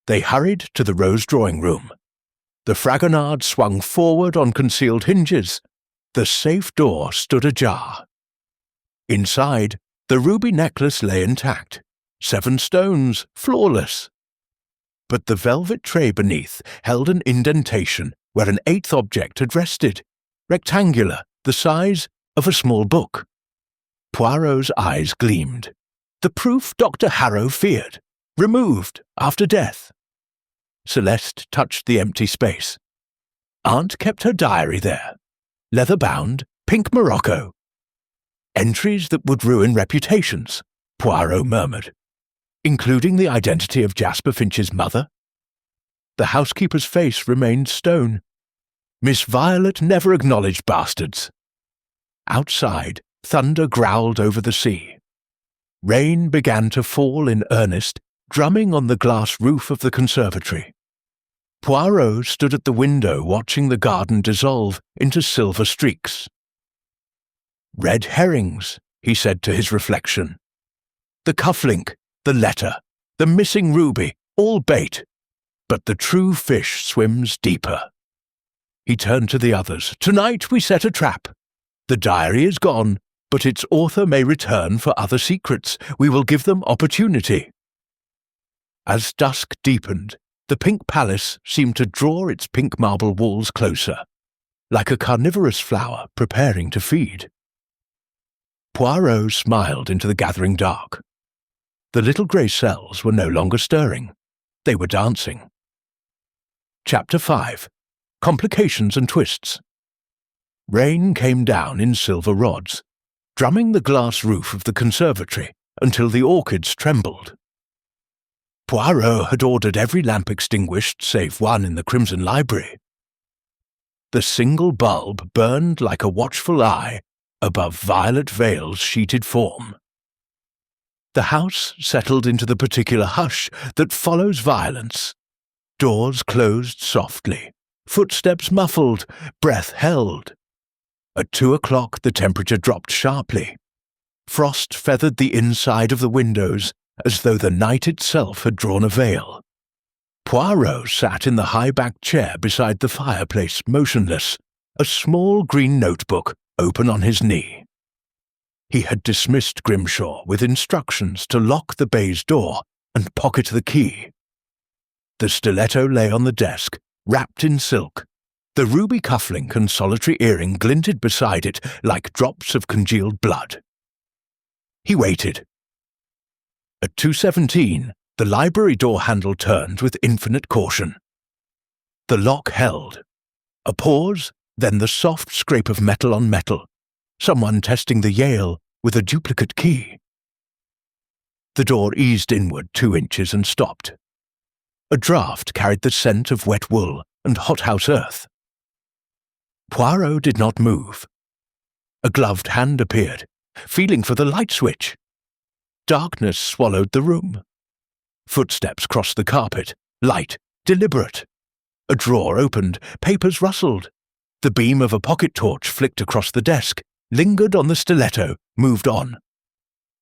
They hurried to the Rose drawing room. The Fragonard swung forward on concealed hinges. The safe door stood ajar. Inside, the ruby necklace lay intact, 7 stones, flawless. But the velvet tray beneath held an indentation where an 8th object had rested, rectangular, the size of a small book. Poirot's eyes gleamed. The proof Dr. Harrow feared, removed after death. Celeste touched the empty space. Aunt kept her diary there. Leather-bound, pink morocco. Entries that would ruin reputations, Poirot murmured, including the identity of Jasper Finch's mother. The housekeeper's face remained stone. Miss Violet never acknowledged bastards. Outside, thunder growled over the sea. Rain began to fall in earnest, drumming on the glass roof of the conservatory. Poirot stood at the window watching the garden dissolve into silver streaks. "Red herrings," he said to his reflection. "The cufflink, the letter, the missing ruby, all bait. But the true fish swims deeper." He turned to the others. "Tonight we set a trap. The diary is gone, but its author may return for other secrets. We will give them opportunity." As dusk deepened, the pink palace seemed to draw its pink marble walls closer, like a carnivorous flower preparing to feed. Poirot smiled into the gathering dark. The little grey cells were no longer stirring. They were dancing. Chapter 5. Complications and Twists. Rain came down in silver rods, drumming the glass roof of the conservatory until the orchids trembled. Poirot had ordered every lamp extinguished save one in the Crimson Library. The single bulb burned like a watchful eye above Violet Vale's sheeted form. The house settled into the particular hush that follows violence. Doors closed softly, footsteps muffled, breath held. At 2 o'clock the temperature dropped sharply. Frost feathered the inside of the windows as though the night itself had drawn a veil. Poirot sat in the high-backed chair beside the fireplace, motionless, a small green notebook open on his knee. He had dismissed Grimshaw with instructions to lock the baize door and pocket the key. The stiletto lay on the desk, wrapped in silk. The ruby cufflink and solitary earring glinted beside it like drops of congealed blood. He waited. At 2:17, the library door handle turned with infinite caution. The lock held. A pause, then the soft scrape of metal on metal. Someone testing the Yale with a duplicate key. The door eased inward 2 inches and stopped. A draught carried the scent of wet wool and hothouse earth. Poirot did not move. A gloved hand appeared, feeling for the light switch. Darkness swallowed the room. Footsteps crossed the carpet, light, deliberate. A drawer opened, papers rustled. The beam of a pocket torch flicked across the desk, lingered on the stiletto, moved on.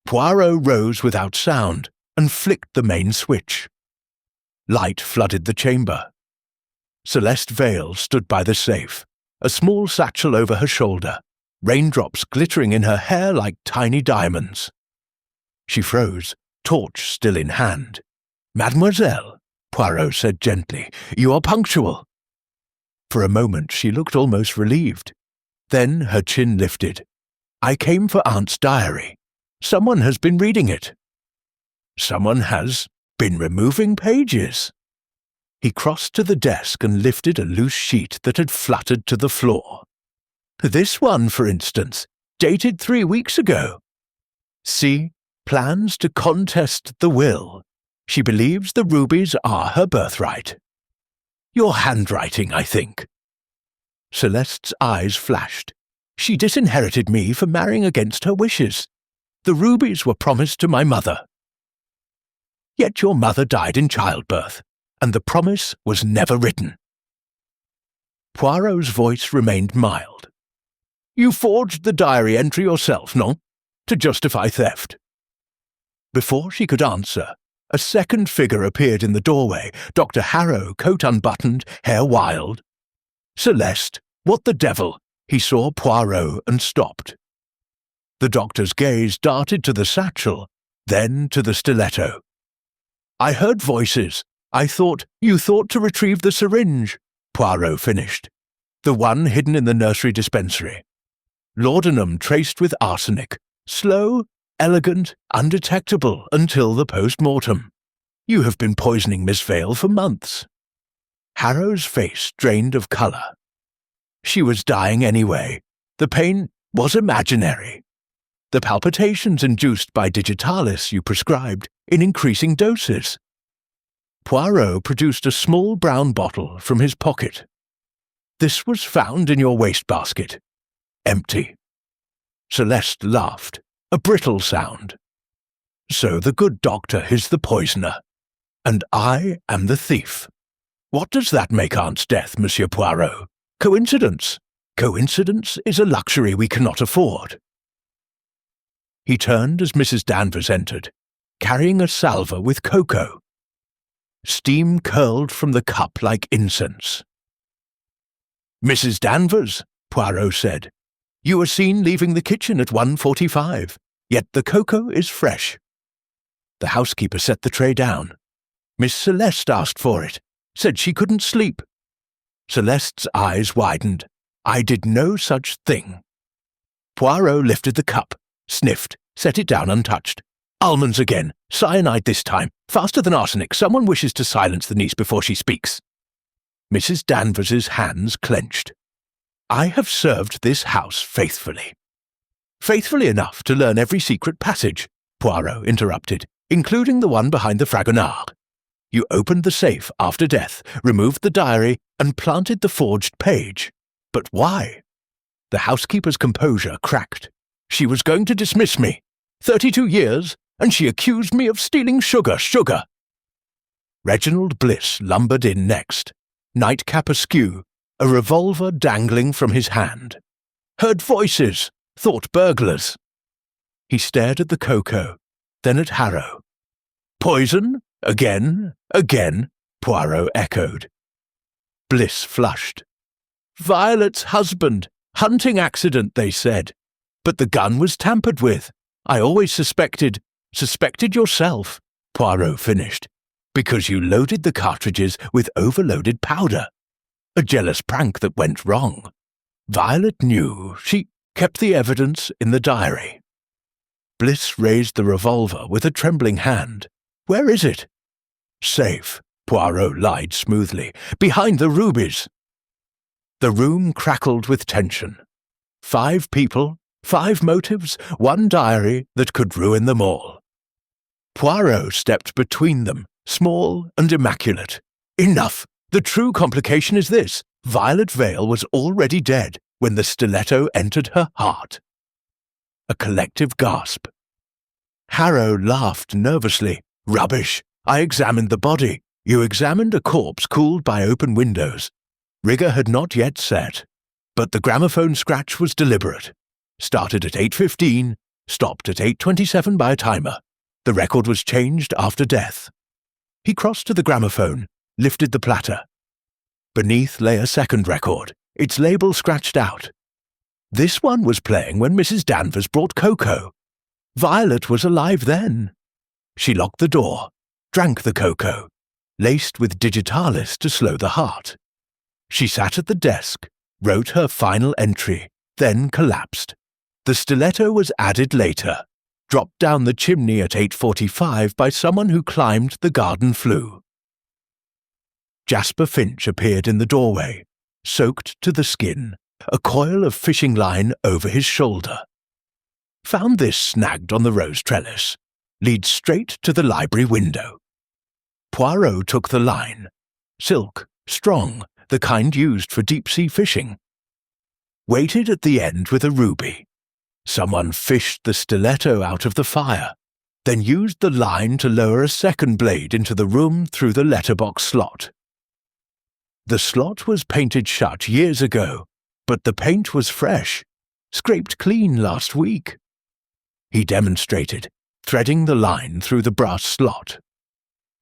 Poirot rose without sound and flicked the main switch. Light flooded the chamber. Celeste Vale stood by the safe, a small satchel over her shoulder, raindrops glittering in her hair like tiny diamonds. She froze, torch still in hand. "Mademoiselle," Poirot said gently, "you are punctual." For a moment she looked almost relieved. Then her chin lifted. "I came for Aunt's diary. Someone has been reading it." "Someone has been removing pages." He crossed to the desk and lifted a loose sheet that had fluttered to the floor. "This one, for instance, dated 3 weeks ago. See, plans to contest the will. She believes the rubies are her birthright. Your handwriting, I think." Celeste's eyes flashed. "She disinherited me for marrying against her wishes. The rubies were promised to my mother. Yet your mother died in childbirth, and the promise was never written. Poirot's voice remained mild. You forged the diary entry yourself, no? To justify theft. Before she could answer, a second figure appeared in the doorway, Dr. Harrow, coat unbuttoned, hair wild. Celeste, what the devil? He saw Poirot and stopped. The doctor's gaze darted to the satchel, then to the stiletto. I heard voices. You thought to retrieve the syringe, Poirot finished. The one hidden in the nursery dispensary. Laudanum traced with arsenic. Slow, elegant, undetectable until the post-mortem. You have been poisoning Miss Vale for months. Harrow's face drained of colour. She was dying anyway. The pain was imaginary. The palpitations induced by digitalis you prescribed in increasing doses. Poirot produced a small brown bottle from his pocket. This was found in your wastebasket. Empty. Celeste laughed, a brittle sound. So the good doctor is the poisoner, and I am the thief. What does that make Aunt's death, Monsieur Poirot? Coincidence? Coincidence is a luxury we cannot afford. He turned as Mrs. Danvers entered, carrying a salver with cocoa. Steam curled from the cup like incense. Mrs. Danvers, Poirot said, you were seen leaving the kitchen at 1:45, yet the cocoa is fresh. The housekeeper set the tray down. Miss Celeste asked for it, said she couldn't sleep. Celeste's eyes widened. I did no such thing. Poirot lifted the cup, sniffed, set it down untouched. Almonds again, cyanide this time, faster than arsenic. Someone wishes to silence the niece before she speaks. Mrs. Danvers's hands clenched. I have served this house faithfully. Faithfully enough to learn every secret passage, Poirot interrupted, including the one behind the Fragonard. You opened the safe after death, removed the diary, and planted the forged page. But why? The housekeeper's composure cracked. She was going to dismiss me. 32 years, and she accused me of stealing sugar. Reginald Bliss lumbered in next, nightcap askew, a revolver dangling from his hand. Heard voices, thought burglars. He stared at the cocoa, then at Harrow. Poison? Again? Poirot echoed. Bliss flushed. Violet's husband. Hunting accident, they said. But the gun was tampered with. I always suspected yourself, Poirot finished, because you loaded the cartridges with overloaded powder. A jealous prank that went wrong. Violet knew. She kept the evidence in the diary. Bliss raised the revolver with a trembling hand. Where is it? Safe, Poirot lied smoothly. Behind the rubies. The room crackled with tension. 5 people, 5 motives, 1 diary that could ruin them all. Poirot stepped between them, small and immaculate. Enough! The true complication is this. Violet Vale was already dead when the stiletto entered her heart. A collective gasp. Harrow laughed nervously. Rubbish! I examined the body. You examined a corpse cooled by open windows. Rigor had not yet set, but the gramophone scratch was deliberate. Started at 8:15, stopped at 8:27 by a timer. The record was changed after death. He crossed to the gramophone, lifted the platter. Beneath lay a second record, its label scratched out. This one was playing when Mrs. Danvers brought cocoa. Violet was alive then. She locked the door, drank the cocoa, laced with digitalis to slow the heart. She sat at the desk, wrote her final entry, then collapsed. The stiletto was added later, dropped down the chimney at 8:45 by someone who climbed the garden flue. Jasper Finch appeared in the doorway, soaked to the skin, a coil of fishing line over his shoulder. Found this snagged on the rose trellis. Leads straight to the library window. Poirot took the line. Silk, strong, the kind used for deep-sea fishing. Weighted at the end with a ruby. Someone fished the stiletto out of the fire, then used the line to lower a second blade into the room through the letterbox slot. The slot was painted shut years ago, but the paint was fresh, scraped clean last week. He demonstrated, threading the line through the brass slot.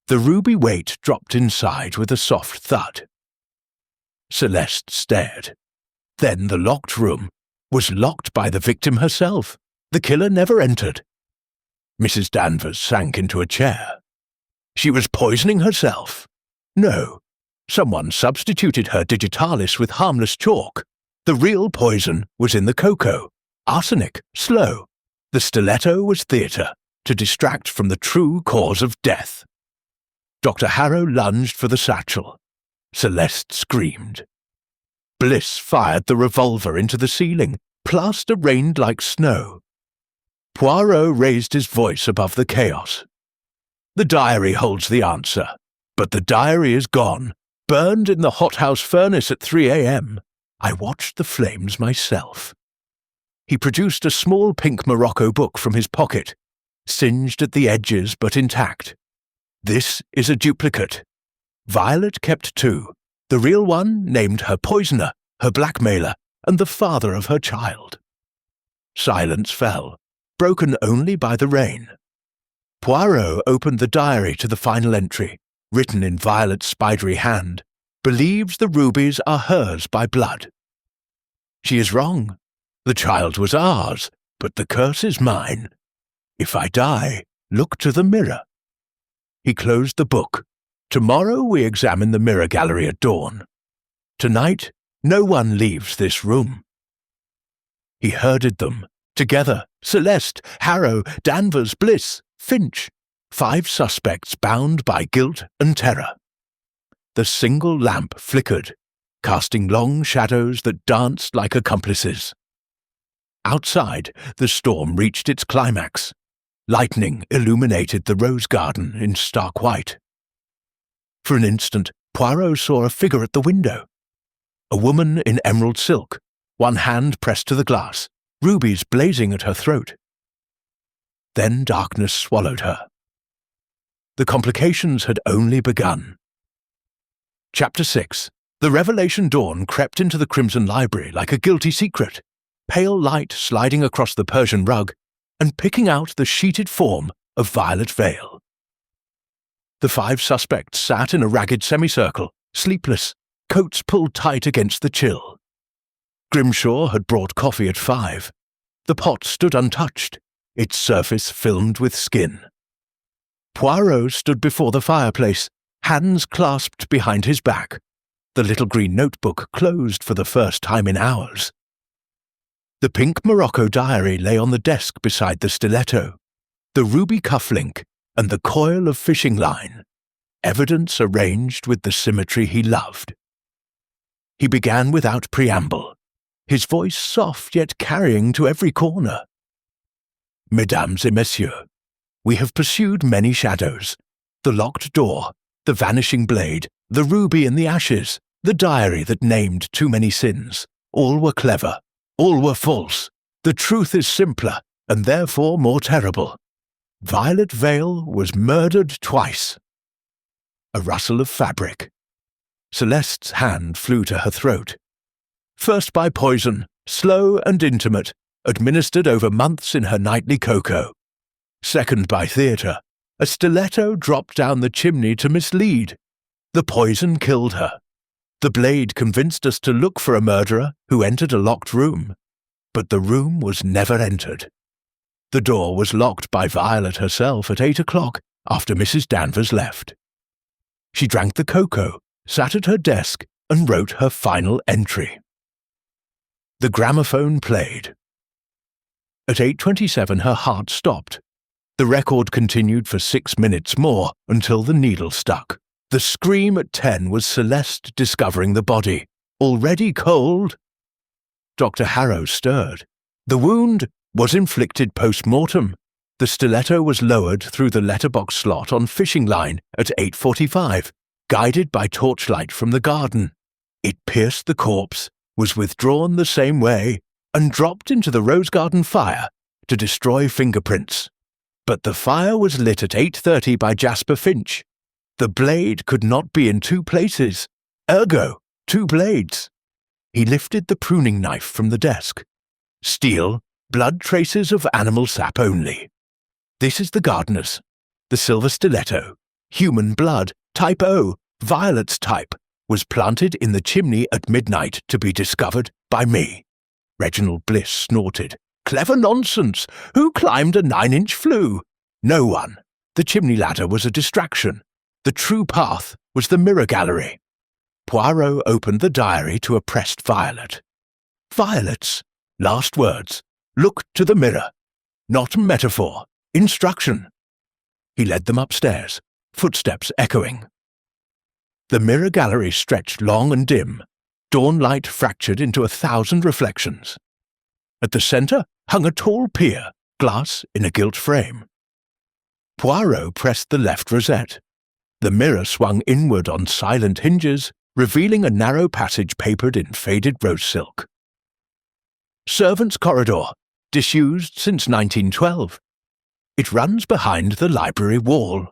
The ruby weight dropped inside with a soft thud. Celeste stared. Then the locked room was locked by the victim herself. The killer never entered. Mrs. Danvers sank into a chair. She was poisoning herself. No, someone substituted her digitalis with harmless chalk. The real poison was in the cocoa. Arsenic, slow. The stiletto was theatre, to distract from the true cause of death. Dr. Harrow lunged for the satchel. Celeste screamed. Bliss fired the revolver into the ceiling. Plaster rained like snow. Poirot raised his voice above the chaos. The diary holds the answer, but the diary is gone, burned in the hothouse furnace at 3 a.m. I watched the flames myself. He produced a small pink Morocco book from his pocket, singed at the edges but intact. This is a duplicate. Violet kept two. The real one named her poisoner, her blackmailer, and the father of her child. Silence fell, broken only by the rain. Poirot opened the diary to the final entry, written in Violet's spidery hand, believes the rubies are hers by blood. She is wrong. The child was ours, but the curse is mine. If I die, look to the mirror. He closed the book. Tomorrow we examine the mirror gallery at dawn. Tonight, no one leaves this room. He herded them, together, Celeste, Harrow, Danvers, Bliss, Finch, 5 suspects bound by guilt and terror. The single lamp flickered, casting long shadows that danced like accomplices. Outside, the storm reached its climax. Lightning illuminated the rose garden in stark white. For an instant, Poirot saw a figure at the window. A woman in emerald silk, one hand pressed to the glass, rubies blazing at her throat. Then darkness swallowed her. The complications had only begun. Chapter 6. The revelation dawn crept into the Crimson Library like a guilty secret, pale light sliding across the Persian rug and picking out the sheeted form of Violet Vale. The 5 suspects sat in a ragged semicircle, sleepless, coats pulled tight against the chill. Grimshaw had brought coffee at 5. The pot stood untouched, its surface filmed with skin. Poirot stood before the fireplace, hands clasped behind his back, the little green notebook closed for the first time in hours. The pink Morocco diary lay on the desk beside the stiletto, the ruby cufflink and the coil of fishing line, evidence arranged with the symmetry he loved. He began without preamble, his voice soft yet carrying to every corner. Mesdames et messieurs, we have pursued many shadows, the locked door, the vanishing blade, the ruby in the ashes, the diary that named too many sins. All were clever. All were false. The truth is simpler, and therefore more terrible. Violet Vale was murdered twice. A rustle of fabric. Celeste's hand flew to her throat. First by poison, slow and intimate, administered over months in her nightly cocoa. Second by theatre, a stiletto dropped down the chimney to mislead. The poison killed her. The blade convinced us to look for a murderer who entered a locked room, but the room was never entered. The door was locked by Violet herself at 8 o'clock after Mrs. Danvers left. She drank the cocoa, sat at her desk, and wrote her final entry. The gramophone played. At 8:27 her heart stopped. The record continued for 6 minutes more until the needle stuck. The scream at 10 was Celeste discovering the body, already cold. Dr. Harrow stirred. The wound was inflicted post-mortem. The stiletto was lowered through the letterbox slot on fishing line at 8:45, guided by torchlight from the garden. It pierced the corpse, was withdrawn the same way, and dropped into the rose garden fire to destroy fingerprints. But the fire was lit at 8:30 by Jasper Finch. The blade could not be in two places, ergo, two blades. He lifted the pruning knife from the desk. Steel, blood traces of animal sap only. This is the gardener's. The silver stiletto, human blood, type O, Violet's type, was planted in the chimney at midnight to be discovered by me. Reginald Bliss snorted. Clever nonsense! Who climbed a 9-inch flue? No one. The chimney ladder was a distraction. The true path was the mirror gallery. Poirot opened the diary to a pressed Violet. Violet's last words. Look to the mirror. Not metaphor. Instruction. He led them upstairs, footsteps echoing. The mirror gallery stretched long and dim, dawn light fractured into 1,000 reflections. At the centre hung a tall pier, glass in a gilt frame. Poirot pressed the left rosette. The mirror swung inward on silent hinges, revealing a narrow passage papered in faded rose silk. Servants' corridor, disused since 1912. It runs behind the library wall.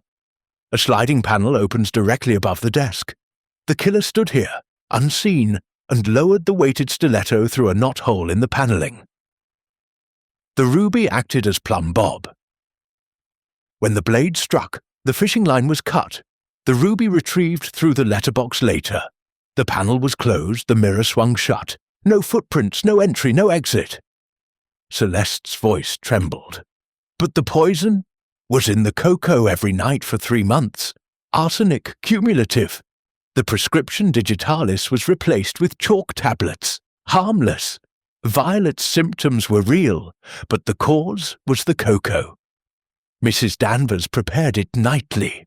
A sliding panel opens directly above the desk. The killer stood here, unseen, and lowered the weighted stiletto through a knot-hole in the panelling. The ruby acted as plumb bob. When the blade struck, the fishing line was cut. The ruby retrieved through the letterbox later. The panel was closed, the mirror swung shut. No footprints, no entry, no exit. Celeste's voice trembled. But the poison was in the cocoa every night for 3 months. Arsenic cumulative. The prescription digitalis was replaced with chalk tablets. Harmless. Violet's symptoms were real, but the cause was the cocoa. Mrs. Danvers prepared it nightly.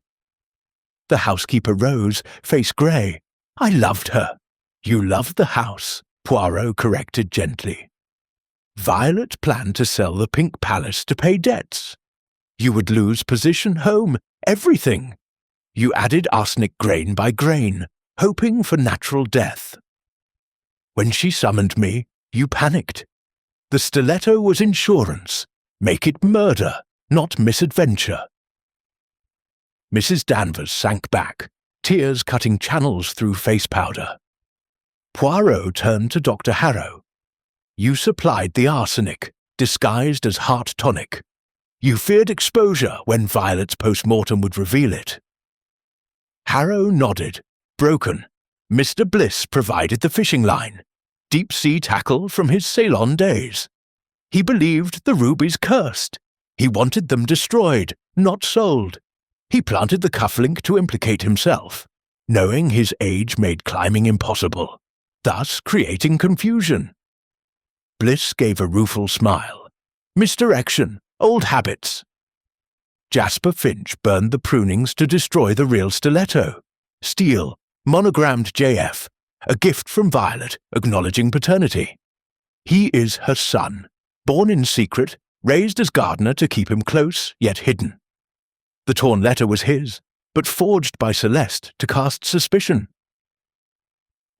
The housekeeper rose, face grey. I loved her. You loved the house, Poirot corrected gently. Violet planned to sell the Pink Palace to pay debts. You would lose position, home, everything. You added arsenic grain by grain, hoping for natural death. When she summoned me, you panicked. The stiletto was insurance. Make it murder, not misadventure. Mrs. Danvers sank back, tears cutting channels through face powder. Poirot turned to Dr. Harrow. You supplied the arsenic, disguised as heart tonic. You feared exposure when Violet's post-mortem would reveal it. Harrow nodded, broken. Mr. Bliss provided the fishing line, deep-sea tackle from his Ceylon days. He believed the rubies cursed. He wanted them destroyed, not sold. He planted the cufflink to implicate himself, knowing his age made climbing impossible, thus creating confusion. Bliss gave a rueful smile. Misdirection, old habits. Jasper Finch burned the prunings to destroy the real stiletto. Steel, monogrammed JF, a gift from Violet acknowledging paternity. He is her son, born in secret, raised as gardener to keep him close yet hidden. The torn letter was his, but forged by Celeste to cast suspicion.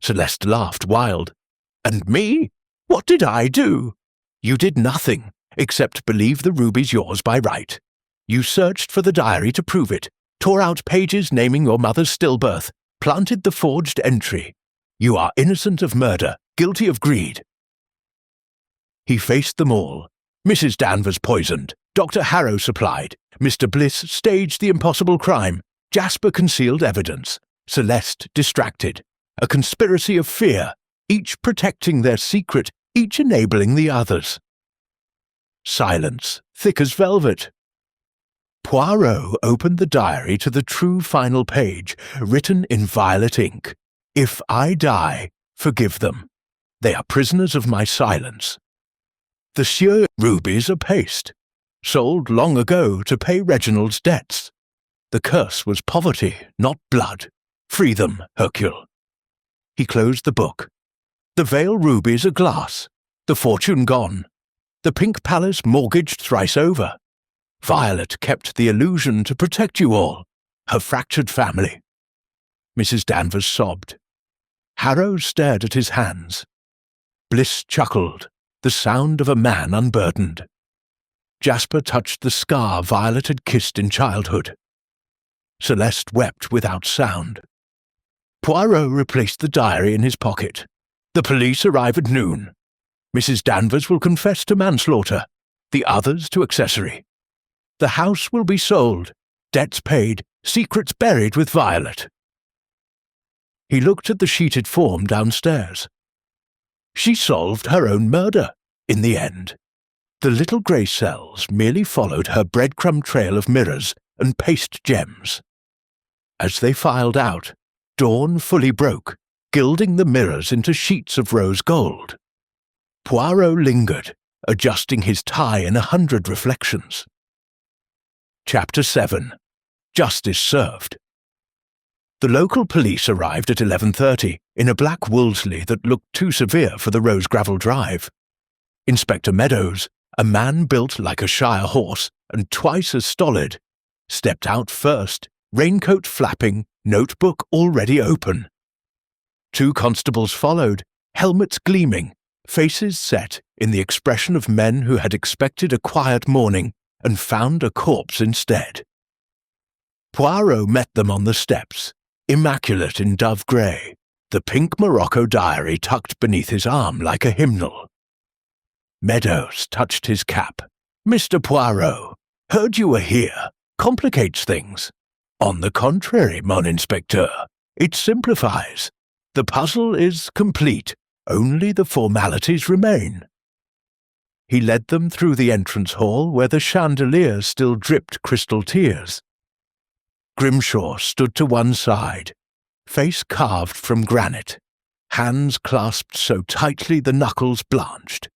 Celeste laughed wild. And me? What did I do? You did nothing, except believe the ruby's yours by right. You searched for the diary to prove it, tore out pages naming your mother's stillbirth, planted the forged entry. You are innocent of murder, guilty of greed. He faced them all. Mrs. Danvers poisoned. Dr. Harrow supplied. Mr. Bliss staged the impossible crime. Jasper concealed evidence. Celeste distracted. A conspiracy of fear, each protecting their secret, each enabling the others. Silence, thick as velvet. Poirot opened the diary to the true final page, written in violet ink. If I die, forgive them. They are prisoners of my silence. The sheer rubies are paste, sold long ago to pay Reginald's debts. The curse was poverty, not blood. Free them, Hercule. He closed the book. The veil rubies are glass, the fortune gone. The Pink Palace mortgaged thrice over. Violet kept the illusion to protect you all, her fractured family. Mrs. Danvers sobbed. Harrow stared at his hands. Bliss chuckled. the sound of a man unburdened. Jasper touched the scar Violet had kissed in childhood. Celeste wept without sound. Poirot replaced the diary in his pocket. The police arrive at noon. Mrs. Danvers will confess to manslaughter, the others to accessory. The house will be sold, debts paid, secrets buried with Violet. He looked at the sheeted form downstairs. She solved her own murder, in the end. The little grey cells merely followed her breadcrumb trail of mirrors and paste gems. As they filed out, dawn fully broke, gilding the mirrors into sheets of rose gold. Poirot lingered, adjusting his tie in 100 reflections. Chapter 7. Justice Served. The local police arrived at 11:30 in a black Wolseley that looked too severe for the Rose Gravel Drive. Inspector Meadows, a man built like a Shire horse and twice as stolid, stepped out first, raincoat flapping, notebook already open. 2 constables followed, helmets gleaming, faces set in the expression of men who had expected a quiet morning and found a corpse instead. Poirot met them on the steps, immaculate in dove grey, the pink Morocco diary tucked beneath his arm like a hymnal. Meadows touched his cap. "Mr. Poirot, heard you were here. Complicates things. On the contrary, mon inspecteur, it simplifies. The puzzle is complete. Only the formalities remain." He led them through the entrance hall where the chandelier still dripped crystal tears. Grimshaw stood to one side, face carved from granite, hands clasped so tightly the knuckles blanched.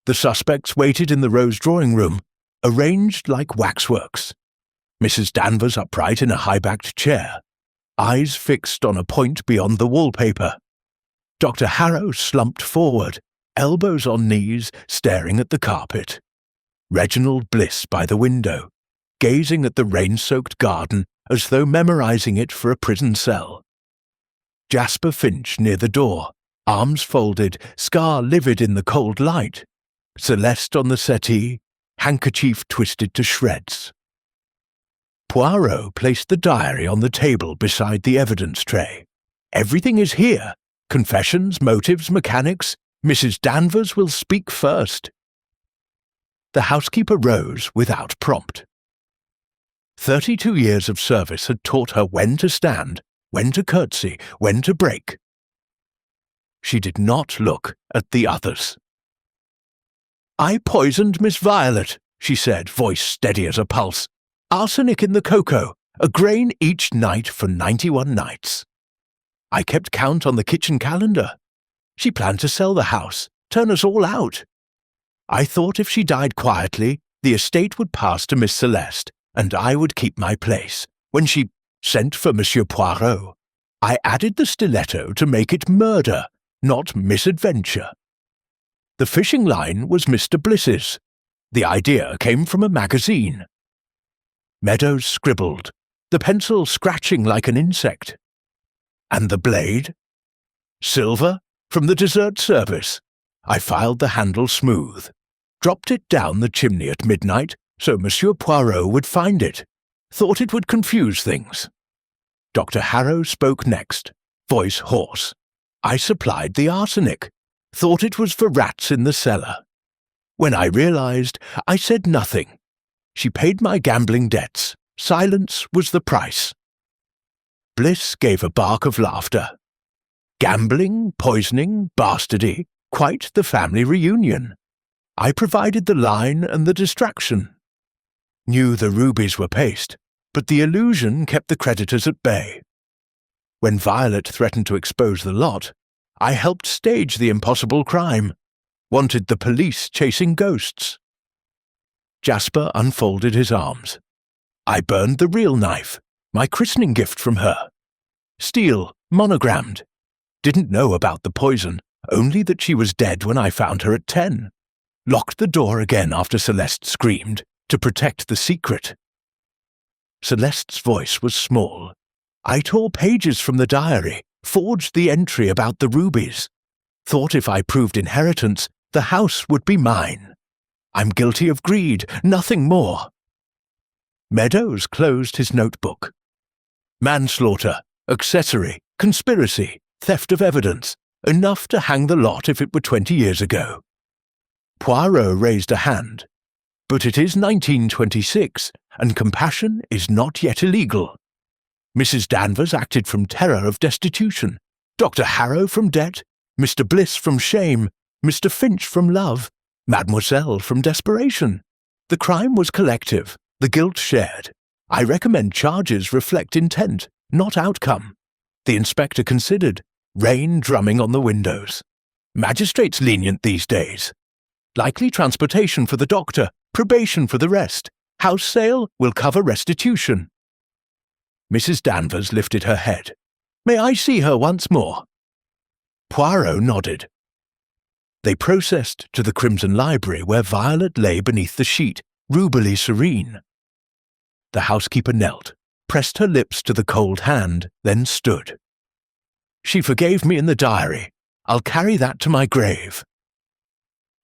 The suspects waited in the rose drawing room, arranged like waxworks. Mrs. Danvers upright in a high-backed chair, eyes fixed on a point beyond the wallpaper. Dr. Harrow slumped forward, elbows on knees, staring at the carpet. Reginald Bliss by the window, gazing at the rain-soaked garden as though memorizing it for a prison cell. Jasper Finch near the door, arms folded, scar livid in the cold light. Celeste on the settee, handkerchief twisted to shreds. Poirot placed the diary on the table beside the evidence tray. "Everything is here. Confessions, motives, mechanics. Mrs. Danvers will speak first." The housekeeper rose without prompt. 32 years of service had taught her when to stand, when to curtsy, when to break. She did not look at the others. "I poisoned Miss Violet," she said, voice steady as a pulse. "Arsenic in the cocoa, a grain each night for 91 nights. I kept count on the kitchen calendar. She planned to sell the house, turn us all out. I thought if she died quietly, the estate would pass to Miss Celeste, and I would keep my place. When she sent for Monsieur Poirot, I added the stiletto to make it murder, not misadventure. The fishing line was Mr. Bliss's. The idea came from a magazine." Meadows scribbled, the pencil scratching like an insect. "And the blade?" "Silver, from the dessert service. I filed the handle smooth, dropped it down the chimney at midnight so Monsieur Poirot would find it. Thought it would confuse things." Dr. Harrow spoke next, voice hoarse. "I supplied the arsenic. Thought it was for rats in the cellar. When I realized, I said nothing. She paid my gambling debts. Silence was the price." Bliss gave a bark of laughter. "Gambling, poisoning, bastardy, quite the family reunion. I provided the line and the distraction. Knew the rubies were paste, but the illusion kept the creditors at bay. When Violet threatened to expose the lot, I helped stage the impossible crime. Wanted the police chasing ghosts." Jasper unfolded his arms. "I burned the real knife, my christening gift from her. Steel, monogrammed. Didn't know about the poison, only that she was dead when I found her at 10. Locked the door again after Celeste screamed, to protect the secret." Celeste's voice was small. "I tore pages from the diary, forged the entry about the rubies. Thought if I proved inheritance, The house would be mine. I'm guilty of greed, nothing more. Meadows closed his notebook. Manslaughter, accessory, conspiracy, theft of evidence, enough to hang the lot if it were 20 years ago. Poirot raised a hand. But it is 1926, and compassion is not yet illegal. Mrs. Danvers acted from terror of destitution, Dr. Harrow from debt, Mr. Bliss from shame, Mr. Finch from love, Mademoiselle from desperation. The crime was collective, the guilt shared. I recommend charges reflect intent, not outcome. The inspector considered. Rain drumming on the windows. Magistrates lenient these days. Likely transportation for the doctor, probation for the rest. House sale will cover restitution. Mrs. Danvers lifted her head. May I see her once more? Poirot nodded. They processed to the Crimson Library where Violet lay beneath the sheet, rubily serene. The housekeeper knelt, pressed her lips to the cold hand, then stood. She forgave me in the diary. I'll carry that to my grave.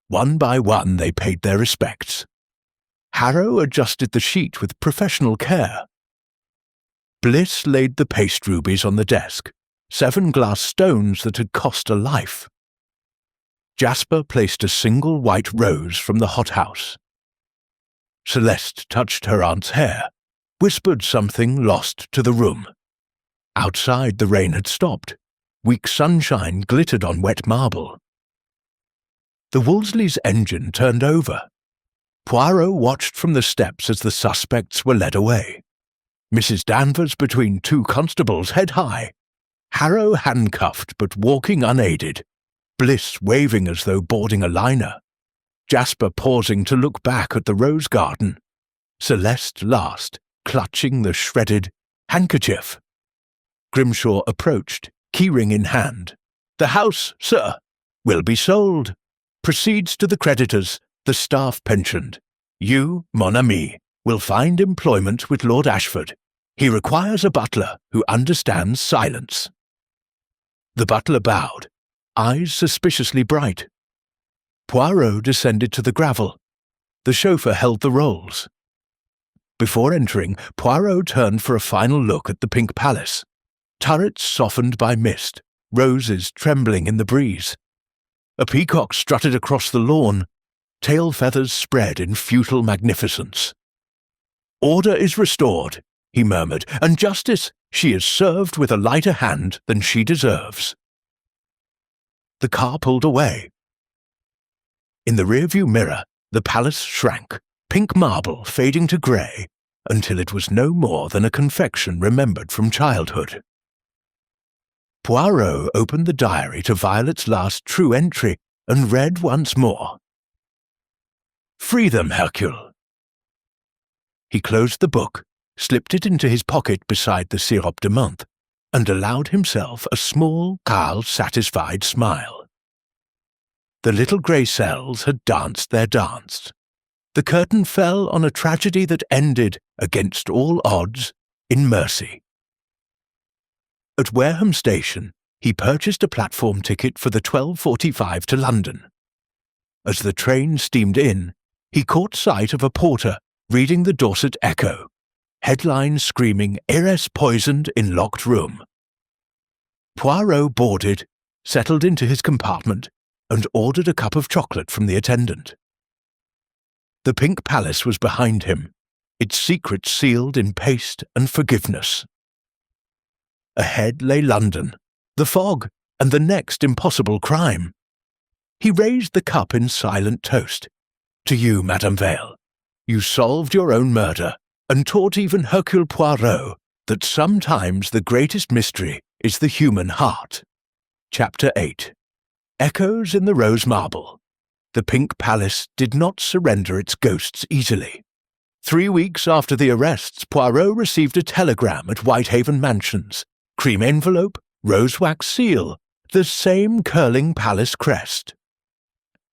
One by one they paid their respects. Harrow adjusted the sheet with professional care. Bliss laid the paste rubies on the desk, 7 glass stones that had cost a life. Jasper placed a single white rose from the hothouse. Celeste touched her aunt's hair, whispered something lost to the room. Outside the rain had stopped. Weak sunshine glittered on wet marble. The Wolseley's engine turned over. Poirot watched from the steps as the suspects were led away. Mrs. Danvers between 2 constables head high. Harrow handcuffed but walking unaided. Bliss waving as though boarding a liner. Jasper pausing to look back at the rose garden. Celeste last, clutching the shredded handkerchief. Grimshaw approached, keyring in hand. The house, sir, will be sold. Proceeds to the creditors, the staff pensioned. You, mon ami, will find employment with Lord Ashford. He requires a butler who understands silence. The butler bowed, eyes suspiciously bright. Poirot descended to the gravel. The chauffeur held the rolls. Before entering, Poirot turned for a final look at the Pink Palace. Turrets softened by mist, roses trembling in the breeze. A peacock strutted across the lawn, tail feathers spread in futile magnificence. Order is restored, he murmured, and justice, she is served with a lighter hand than she deserves. The car pulled away. In the rearview mirror, the palace shrank, pink marble fading to grey, until it was no more than a confection remembered from childhood. Poirot opened the diary to Violet's last true entry and read once more. Free them, Hercule. He closed the book, slipped it into his pocket beside the sirop de menthe, and allowed himself a small, satisfied smile. The little grey cells had danced their dance. The curtain fell on a tragedy that ended, against all odds, in mercy. At Wareham Station, he purchased a platform ticket for the 12:45 to London. As the train steamed in, he caught sight of a porter reading the Dorset Echo, headlines screaming heiress poisoned in locked room. Poirot boarded, settled into his compartment, and ordered a cup of chocolate from the attendant. The Pink Palace was behind him, its secrets sealed in paste and forgiveness. Ahead lay London, the fog, and the next impossible crime. He raised the cup in silent toast. To you, Madame Vale. You solved your own murder, and taught even Hercule Poirot that sometimes the greatest mystery is the human heart. Chapter 8. Echoes in the Rose Marble. The Pink Palace did not surrender its ghosts easily. 3 weeks after the arrests, Poirot received a telegram at Whitehaven Mansions. Cream envelope, rose-wax seal, the same curling palace crest.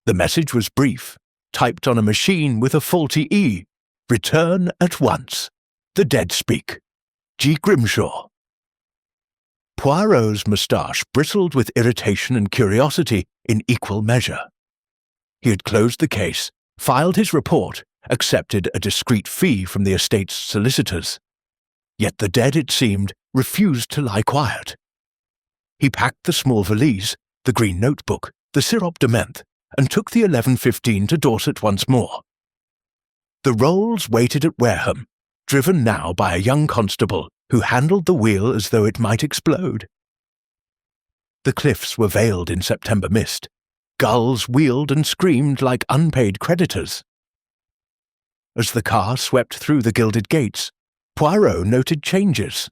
The message was brief, typed on a machine with a faulty E. Return at once. The dead speak. G. Grimshaw. Poirot's moustache bristled with irritation and curiosity in equal measure. He had closed the case, filed his report, accepted a discreet fee from the estate's solicitors. Yet the dead, it seemed, refused to lie quiet. He packed the small valise, the green notebook, the sirop de menthe, and took the 11:15 to Dorset once more. The Rolls waited at Wareham, driven now by a young constable who handled the wheel as though it might explode. The cliffs were veiled in September mist. Gulls wheeled and screamed like unpaid creditors. As the car swept through the gilded gates, Poirot noted changes.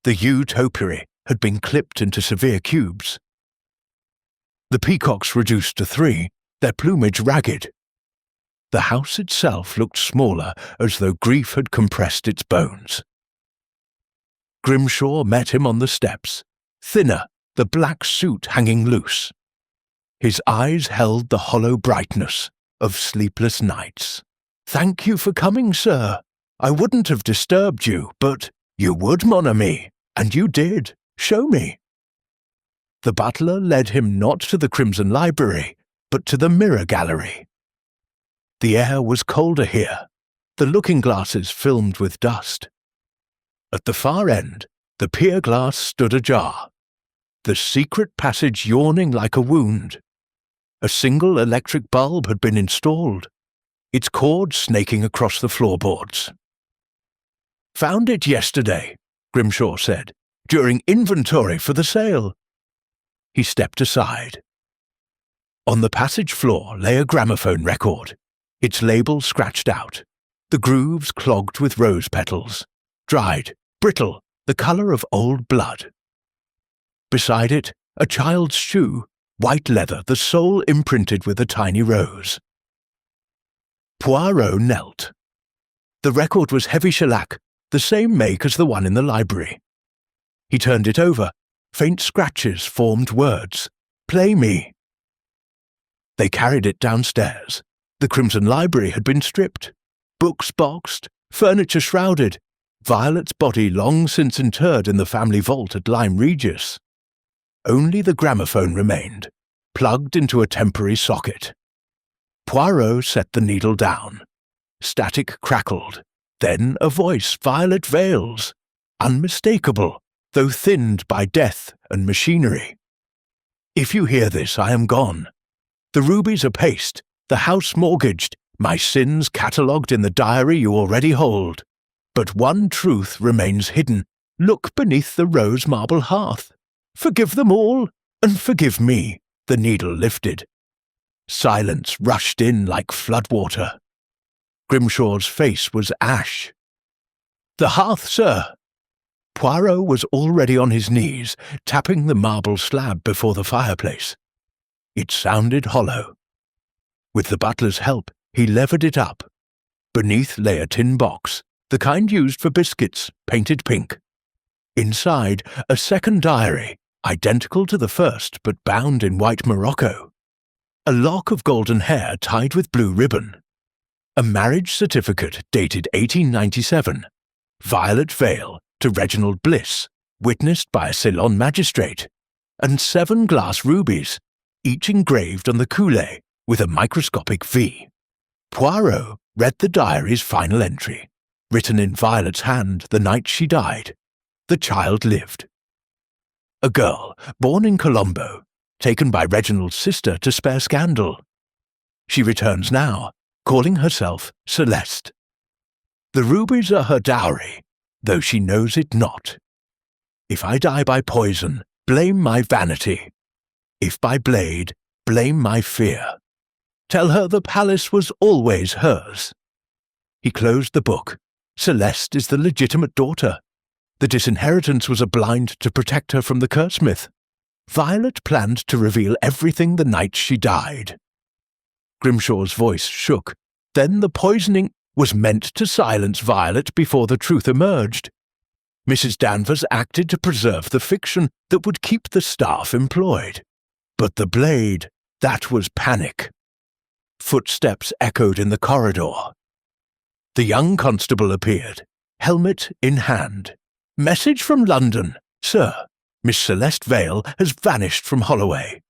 The yew topiary had been clipped into severe cubes. The peacocks reduced to 3, their plumage ragged. The house itself looked smaller, as though grief had compressed its bones. Grimshaw met him on the steps, thinner, the black suit hanging loose. His eyes held the hollow brightness of sleepless nights. "Thank you for coming, sir. I wouldn't have disturbed you, but you would, mon ami, and you did. Show me." The butler led him not to the Crimson Library, but to the mirror gallery. The air was colder here, the looking-glasses filmed with dust. At the far end, the pier glass stood ajar, the secret passage yawning like a wound. A single electric bulb had been installed, its cord snaking across the floorboards. "Found it yesterday," Grimshaw said, "during inventory for the sale." He stepped aside. On the passage floor lay a gramophone record, its label scratched out, the grooves clogged with rose petals, dried, brittle, the colour of old blood. Beside it, a child's shoe, white leather, the sole imprinted with a tiny rose. Poirot knelt. The record was heavy shellac, the same make as the one in the library. He turned it over. Faint scratches formed words. "Play me." They carried it downstairs. The Crimson Library had been stripped, books boxed, furniture shrouded, Violet's body long since interred in the family vault at Lyme Regis. Only the gramophone remained, plugged into a temporary socket. Poirot set the needle down. Static crackled. Then a voice, Violet Vales, unmistakable, though thinned by death and machinery. "If you hear this, I am gone. The rubies are paste, the house mortgaged, my sins catalogued in the diary you already hold. But one truth remains hidden. Look beneath the rose marble hearth. Forgive them all, and forgive me." The needle lifted. Silence rushed in like floodwater. Grimshaw's face was ash. "The hearth, sir." Poirot was already on his knees, tapping the marble slab before the fireplace. It sounded hollow. With the butler's help, he levered it up. Beneath lay a tin box, the kind used for biscuits, painted pink. Inside, a second diary, identical to the first but bound in white morocco. A lock of golden hair tied with blue ribbon. A marriage certificate dated 1897. Violet Vale to Reginald Bliss, witnessed by a Ceylon magistrate. And 7 glass rubies, each engraved on the coulée with a microscopic V. Poirot read the diary's final entry, written in Violet's hand the night she died. The child lived. A girl, born in Colombo, taken by Reginald's sister to spare scandal. She returns now, calling herself Celeste. The rubies are her dowry, though she knows it not. If I die by poison, blame my vanity. If by blade, blame my fear. Tell her the palace was always hers. He closed the book. Celeste is the legitimate daughter. The disinheritance was a blind to protect her from the curse-myth. Violet planned to reveal everything the night she died. Grimshaw's voice shook. Then the poisoning was meant to silence Violet before the truth emerged. Mrs. Danvers acted to preserve the fiction that would keep the staff employed. But the blade, that was panic. Footsteps echoed in the corridor. The young constable appeared, helmet in hand. "Message from London, sir. Miss Celeste Vale has vanished from Holloway.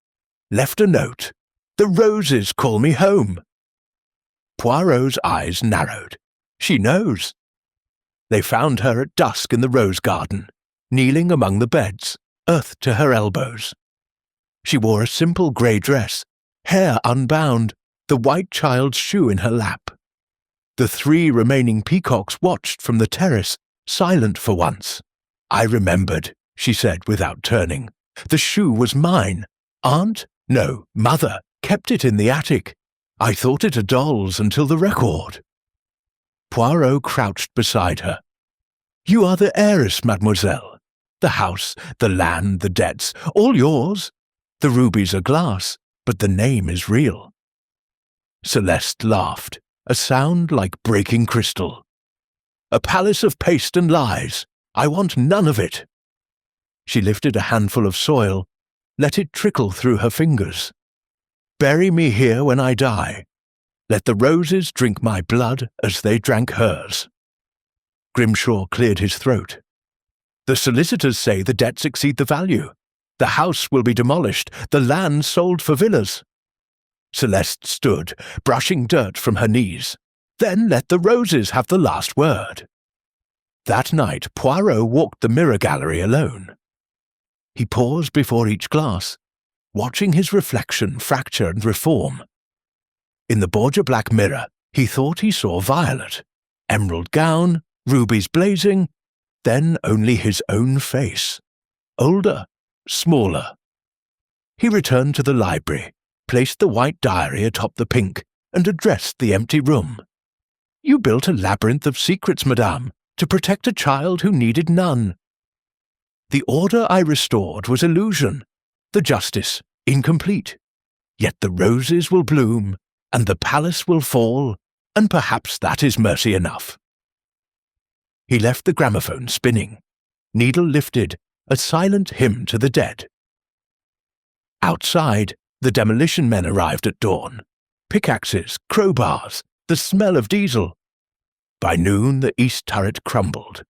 Left a note. The roses call me home." Poirot's eyes narrowed. She knows. They found her at dusk in the rose garden, kneeling among the beds, earth to her elbows. She wore a simple grey dress, hair unbound, the white child's shoe in her lap. The 3 remaining peacocks watched from the terrace, silent for once. "I remembered," she said without turning. "The shoe was mine. Mother, kept it in the attic. I thought it a doll's until the record." Poirot crouched beside her. "You are the heiress, mademoiselle. The house, the land, the debts, all yours. The rubies are glass, but the name is real." Celeste laughed, a sound like breaking crystal. "A palace of paste and lies. I want none of it." She lifted a handful of soil, let it trickle through her fingers. "Bury me here when I die. Let the roses drink my blood as they drank hers." Grimshaw cleared his throat. "The solicitors say the debts exceed the value. The house will be demolished, the land sold for villas." Celeste stood, brushing dirt from her knees. "Then let the roses have the last word." That night Poirot walked the mirror gallery alone. He paused before each glass, watching his reflection fracture and reform. In the Borgia black mirror, he thought he saw Violet, emerald gown, rubies blazing, then only his own face, older, smaller. He returned to the library, placed the white diary atop the pink, and addressed the empty room. "You built a labyrinth of secrets, madame, to protect a child who needed none. The order I restored was illusion, the justice incomplete. Yet the roses will bloom, and the palace will fall, and perhaps that is mercy enough." He left the gramophone spinning, needle lifted, a silent hymn to the dead. Outside, the demolition men arrived at dawn. Pickaxes, crowbars, the smell of diesel. By noon the east turret crumbled,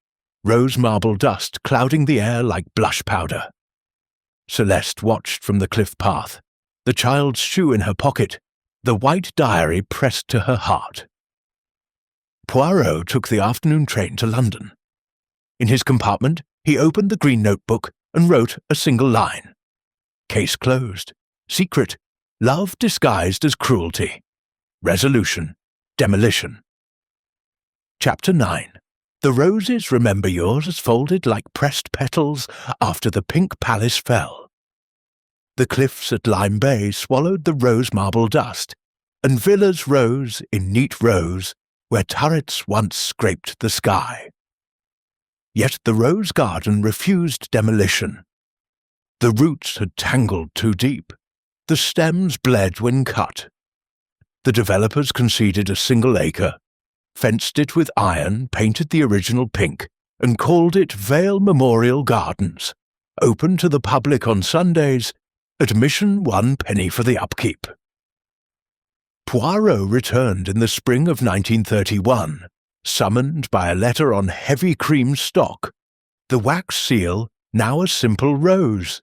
rose marble dust clouding the air like blush powder. Celeste watched from the cliff path, the child's shoe in her pocket, the white diary pressed to her heart. Poirot took the afternoon train to London. In his compartment, he opened the green notebook and wrote a single line. Case closed. Secret. Love disguised as cruelty. Resolution. Demolition. Chapter 9. The roses remember yours as folded like pressed petals after the pink palace fell. The cliffs at Lime Bay swallowed the rose marble dust, and villas rose in neat rows where turrets once scraped the sky. Yet the rose garden refused demolition. The roots had tangled too deep. The stems bled when cut. The developers conceded a single acre, fenced it with iron, painted the original pink, and called it Vale Memorial Gardens, open to the public on Sundays, admission 1 penny for the upkeep. Poirot returned in the spring of 1931, summoned by a letter on heavy cream stock, the wax seal now a simple rose.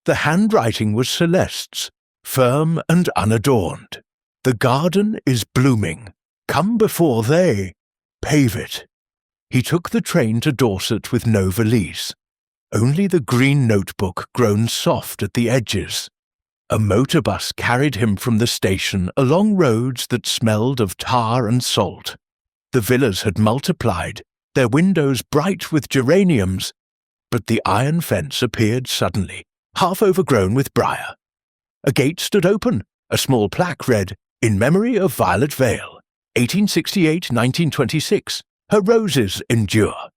The handwriting was Celeste's, firm and unadorned. The garden is blooming. Come before they pave it. He took the train to Dorset with no valise, only the green notebook grown soft at the edges. A motor bus carried him from the station along roads that smelled of tar and salt. The villas had multiplied, their windows bright with geraniums, but the iron fence appeared suddenly, half overgrown with briar. A gate stood open, a small plaque read, "In memory of Violet Vale, 1868-1926, her roses endure."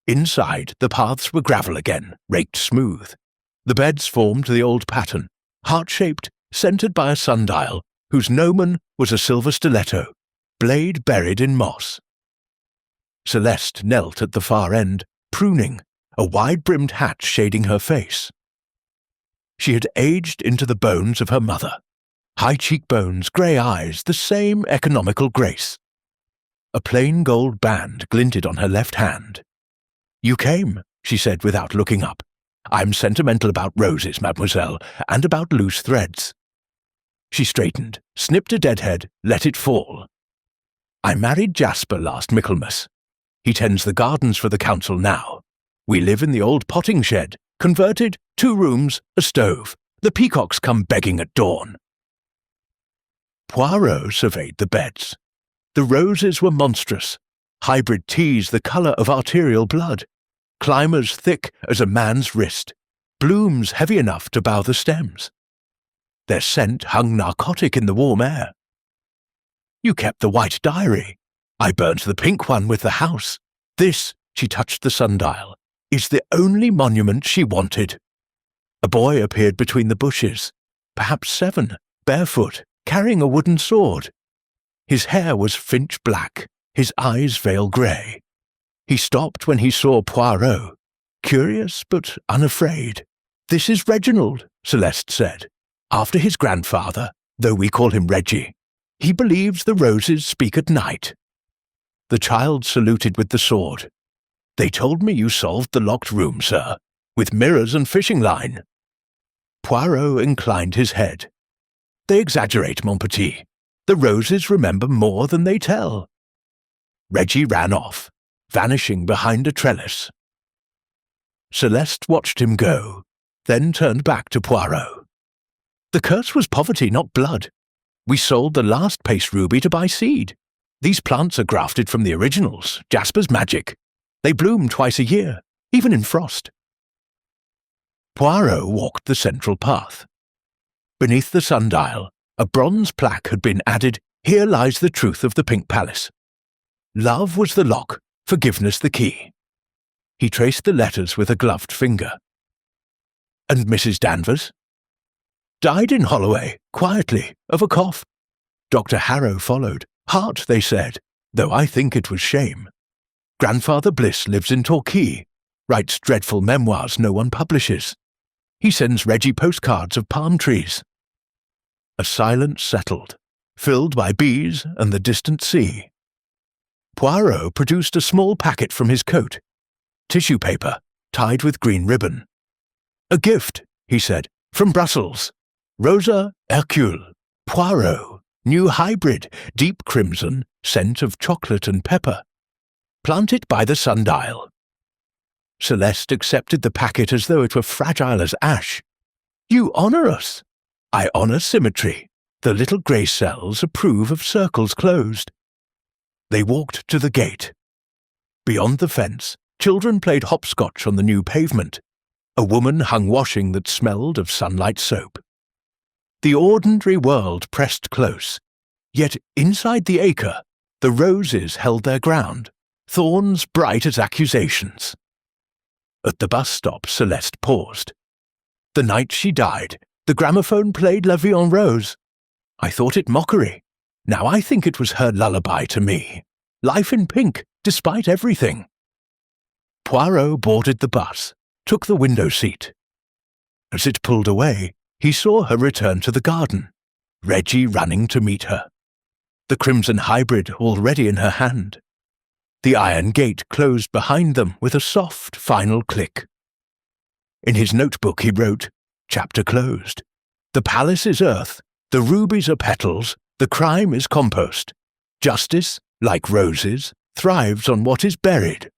Inside, the paths were gravel again, raked smooth. The beds formed the old pattern, heart-shaped, centered by a sundial, whose gnomon was a silver stiletto, blade buried in moss. Celeste knelt at the far end, pruning, a wide-brimmed hat shading her face. She had aged into the bones of her mother. High cheekbones, grey eyes, the same economical grace. A plain gold band glinted on her left hand. "You came," she said without looking up. "I'm sentimental about roses, mademoiselle, and about loose threads. She straightened, snipped a deadhead, let it fall. I married Jasper last Michaelmas. He tends the gardens for the council now. We live in the old potting shed, converted, 2 rooms, a stove. The peacocks come begging at dawn. Poirot surveyed the beds. The roses were monstrous, hybrid teas the colour of arterial blood, climbers thick as a man's wrist, blooms heavy enough to bow the stems. Their scent hung narcotic in the warm air. You kept the white diary. I burnt the pink one with the house. This, she touched the sundial, is the only monument she wanted. A boy appeared between the bushes, perhaps 7, barefoot, carrying a wooden sword. His hair was finch black, his eyes veil grey. He stopped when he saw Poirot, curious but unafraid. "This is Reginald," Celeste said. "After his grandfather, though we call him Reggie. He believes the roses speak at night." The child saluted with the sword. "They told me you solved the locked room, sir, with mirrors and fishing line." Poirot inclined his head. "They exaggerate, mon petit. The roses remember more than they tell." Reggie ran off, vanishing behind a trellis. Celeste watched him go, then turned back to Poirot. "The curse was poverty, not blood. We sold the last paste ruby to buy seed. These plants are grafted from the originals, Jasper's magic. They bloom twice a year, even in frost." Poirot walked the central path. Beneath the sundial, a bronze plaque had been added, "Here lies the truth of the Pink Palace." Love was the lock, forgiveness the key. He traced the letters with a gloved finger. "And Mrs. Danvers?" "Died in Holloway, quietly, of a cough. Dr. Harrow followed. Heart, they said, though I think it was shame. Grandfather Bliss lives in Torquay, writes dreadful memoirs no one publishes. He sends Reggie postcards of palm trees." A silence settled, filled by bees and the distant sea. Poirot produced a small packet from his coat. Tissue paper, tied with green ribbon. "A gift," he said, "from Brussels. Rosa Hercule. Poirot. New hybrid, deep crimson, scent of chocolate and pepper. Plant it by the sundial." Celeste accepted the packet as though it were fragile as ash. "You honour us." "I honour symmetry. The little grey cells approve of circles closed." They walked to the gate. Beyond the fence, children played hopscotch on the new pavement. A woman hung washing that smelled of sunlight soap. The ordinary world pressed close, yet inside the acre, the roses held their ground, thorns bright as accusations. At the bus stop, Celeste paused. The night she died, the gramophone played La Vie en Rose. I thought it mockery. Now I think it was her lullaby to me. Life in pink, despite everything. Poirot boarded the bus, took the window seat. As it pulled away, he saw her return to the garden, Reggie running to meet her. The crimson hybrid already in her hand. The iron gate closed behind them with a soft, final click. In his notebook he wrote, "Chapter closed. The palace is earth, the rubies are petals, the crime is compost. Justice, like roses, thrives on what is buried."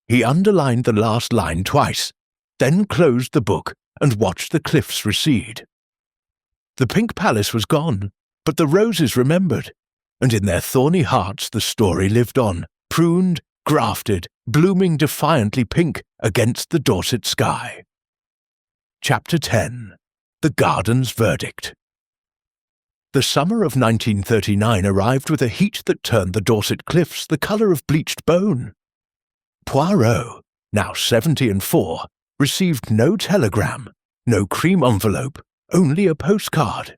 He underlined the last line twice, then closed the book and watched the cliffs recede. The Pink Palace was gone, but the roses remembered, and in their thorny hearts the story lived on, pruned, grafted, blooming defiantly pink against the Dorset sky. Chapter 10. The Garden's Verdict. The summer of 1939 arrived with a heat that turned the Dorset cliffs the colour of bleached bone. Poirot, now 74, received no telegram, no cream envelope, only a postcard.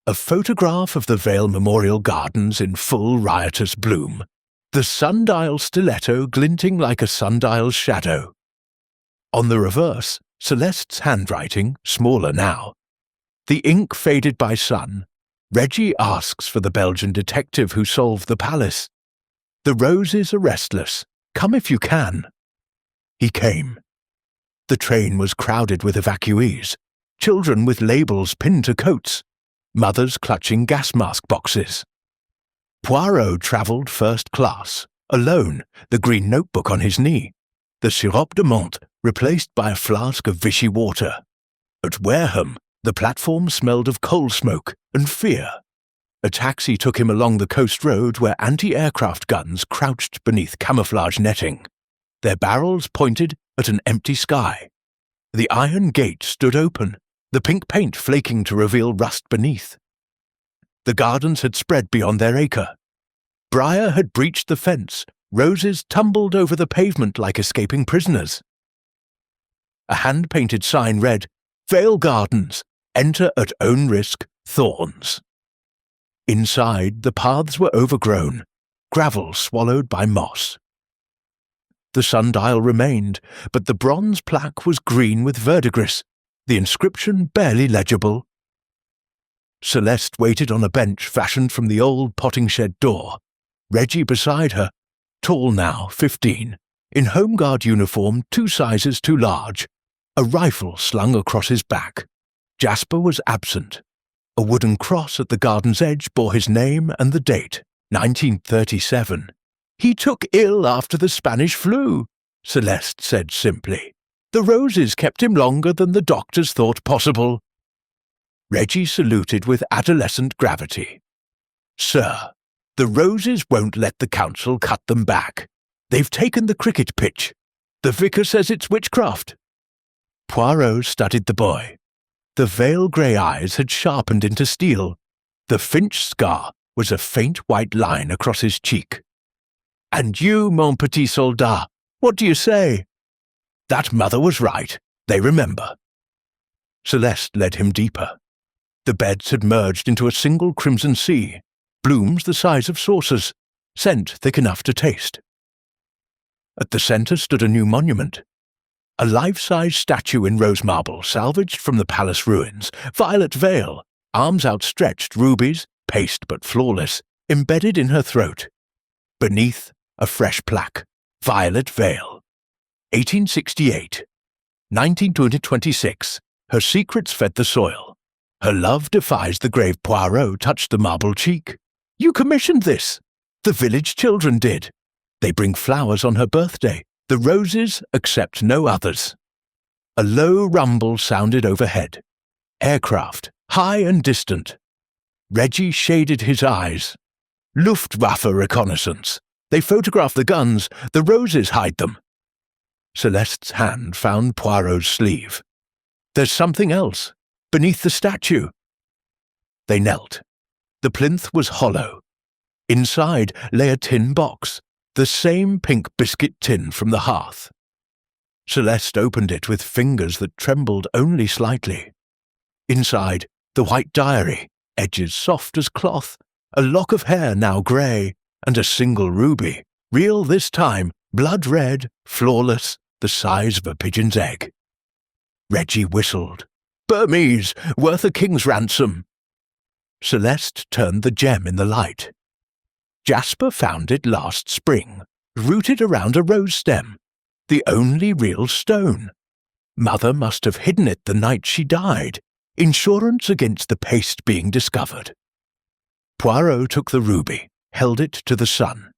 A photograph of the Vale Memorial Gardens in full riotous bloom, the sundial stiletto glinting like a sundial's shadow. On the reverse, Celeste's handwriting, smaller now. The ink faded by sun. Reggie asks for the Belgian detective who solved the palace. The roses are restless. Come if you can. He came. The train was crowded with evacuees, children with labels pinned to coats. mothers clutching gas mask boxes. Poirot travelled first class, alone, the green notebook on his knee, the sirop de menthe replaced by a flask of Vichy water. At Wareham, the platform smelled of coal smoke and fear. A taxi took him along the coast road where anti-aircraft guns crouched beneath camouflage netting, their barrels pointed at an empty sky. The iron gate stood open, the pink paint flaking to reveal rust beneath. The gardens had spread beyond their acre. Briar had breached the fence, roses tumbled over the pavement like escaping prisoners. A hand-painted sign read, "Vale Gardens, enter at own risk, thorns." Inside, the paths were overgrown, gravel swallowed by moss. The sundial remained, but the bronze plaque was green with verdigris, the inscription barely legible. Celeste waited on a bench fashioned from the old potting shed door. Reggie beside her, tall now, 15, in Home Guard uniform 2 sizes too large, a rifle slung across his back. Jasper was absent. A wooden cross at the garden's edge bore his name and the date, 1937. "He took ill after the Spanish flu," Celeste said simply. "The roses kept him longer than the doctors thought possible." Reggie saluted with adolescent gravity. "Sir, the roses won't let the council cut them back. They've taken the cricket pitch. The vicar says it's witchcraft." Poirot studied the boy. The veil grey eyes had sharpened into steel. The Finch scar was a faint white line across his cheek. "And you, mon petit soldat, what do you say?" "That mother was right. They remember." Celeste led him deeper. The beds had merged into a single crimson sea, blooms the size of saucers, scent thick enough to taste. At the centre stood a new monument. A life-size statue in rose marble salvaged from the palace ruins, violet veil, arms outstretched, rubies, paste but flawless, embedded in her throat. Beneath, a fresh plaque, violet veil. 1868. 1926. Her secrets fed the soil. Her love defies the grave. Poirot touched the marble cheek. "You commissioned this." "The village children did. They bring flowers on her birthday. The roses accept no others." A low rumble sounded overhead. Aircraft, high and distant. Reggie shaded his eyes. "Luftwaffe reconnaissance. They photograph the guns. The roses hide them." Celeste's hand found Poirot's sleeve. "There's something else. Beneath the statue." They knelt. The plinth was hollow. Inside lay a tin box, the same pink biscuit tin from the hearth. Celeste opened it with fingers that trembled only slightly. Inside, the white diary, edges soft as cloth, a lock of hair now grey, and a single ruby, real this time, blood red, flawless, the size of a pigeon's egg. Reggie whistled. "Burmese, worth a king's ransom." Celeste turned the gem in the light. Jasper found it last spring, rooted around a rose stem, the only real stone. Mother must have hidden it the night she died, insurance against the paste being discovered. Poirot took the ruby, held it to the sun.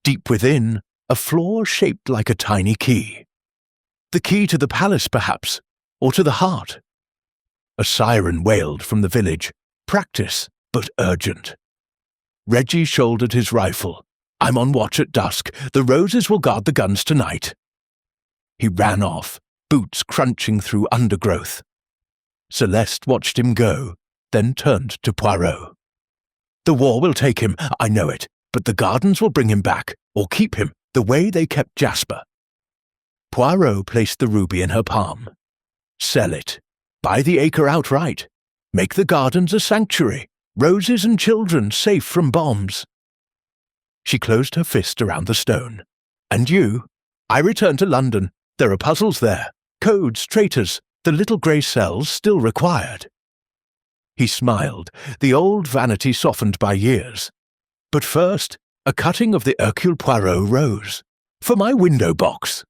Deep within, a flaw shaped like a tiny key. The key to the palace, perhaps, or to the heart. A siren wailed from the village, practice, but urgent. Reggie shouldered his rifle. "I'm on watch at dusk. The roses will guard the guns tonight." He ran off, boots crunching through undergrowth. Celeste watched him go, then turned to Poirot. "The war will take him, I know it, but the gardens will bring him back, or keep him, the way they kept Jasper." Poirot placed the ruby in her palm. "Sell it. Buy the acre outright. Make the gardens a sanctuary. Roses and children safe from bombs." She closed her fist around the stone. "And you? I return to London. There are puzzles there. Codes, traitors, the little grey cells still required." He smiled, the old vanity softened by years. "But first, a cutting of the Hercule Poirot rose. For my window box."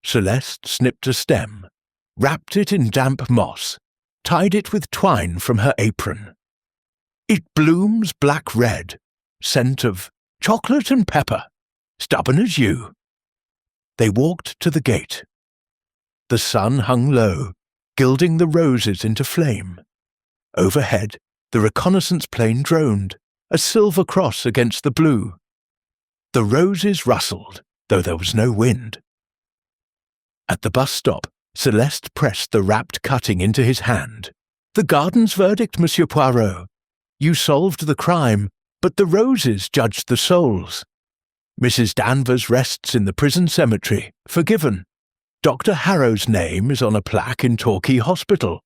Celeste snipped a stem, wrapped it in damp moss, tied it with twine from her apron. It blooms black-red, scent of chocolate and pepper, stubborn as you. They walked to the gate. The sun hung low, gilding the roses into flame. Overhead, the reconnaissance plane droned, a silver cross against the blue. The roses rustled, though there was no wind. At the bus stop, Celeste pressed the wrapped cutting into his hand. "The garden's verdict, Monsieur Poirot. You solved the crime, but the roses judged the souls. Mrs. Danvers rests in the prison cemetery, forgiven. Dr. Harrow's name is on a plaque in Torquay Hospital.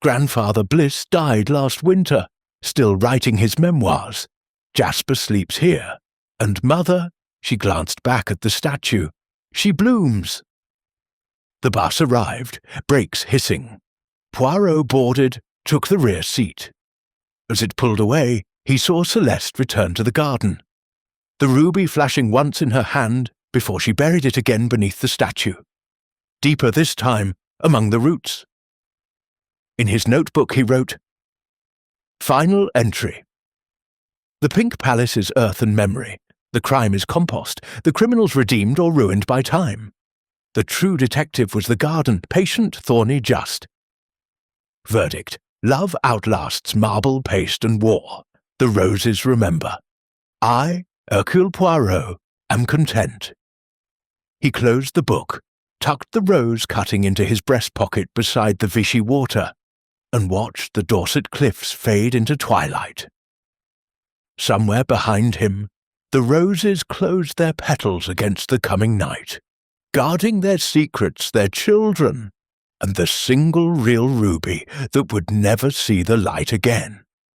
Grandfather Bliss died last winter, still writing his memoirs. Jasper sleeps here. And Mother," she glanced back at the statue, "she blooms." The bus arrived, brakes hissing. Poirot boarded, took the rear seat. As it pulled away, he saw Celeste return to the garden, the ruby flashing once in her hand before she buried it again beneath the statue. Deeper this time, among the roots. In his notebook he wrote, "Final entry. The Pink Palace is earth and memory. The crime is compost, the criminals redeemed or ruined by time. The true detective was the garden, patient, thorny, just. Verdict: love outlasts marble, paste, and war. The roses remember. I, Hercule Poirot, am content." He closed the book, tucked the rose cutting into his breast pocket beside the Vichy water, and watched the Dorset cliffs fade into twilight. Somewhere behind him, the roses closed their petals against the coming night, guarding their secrets, their children, and the single real ruby that would never see the light again.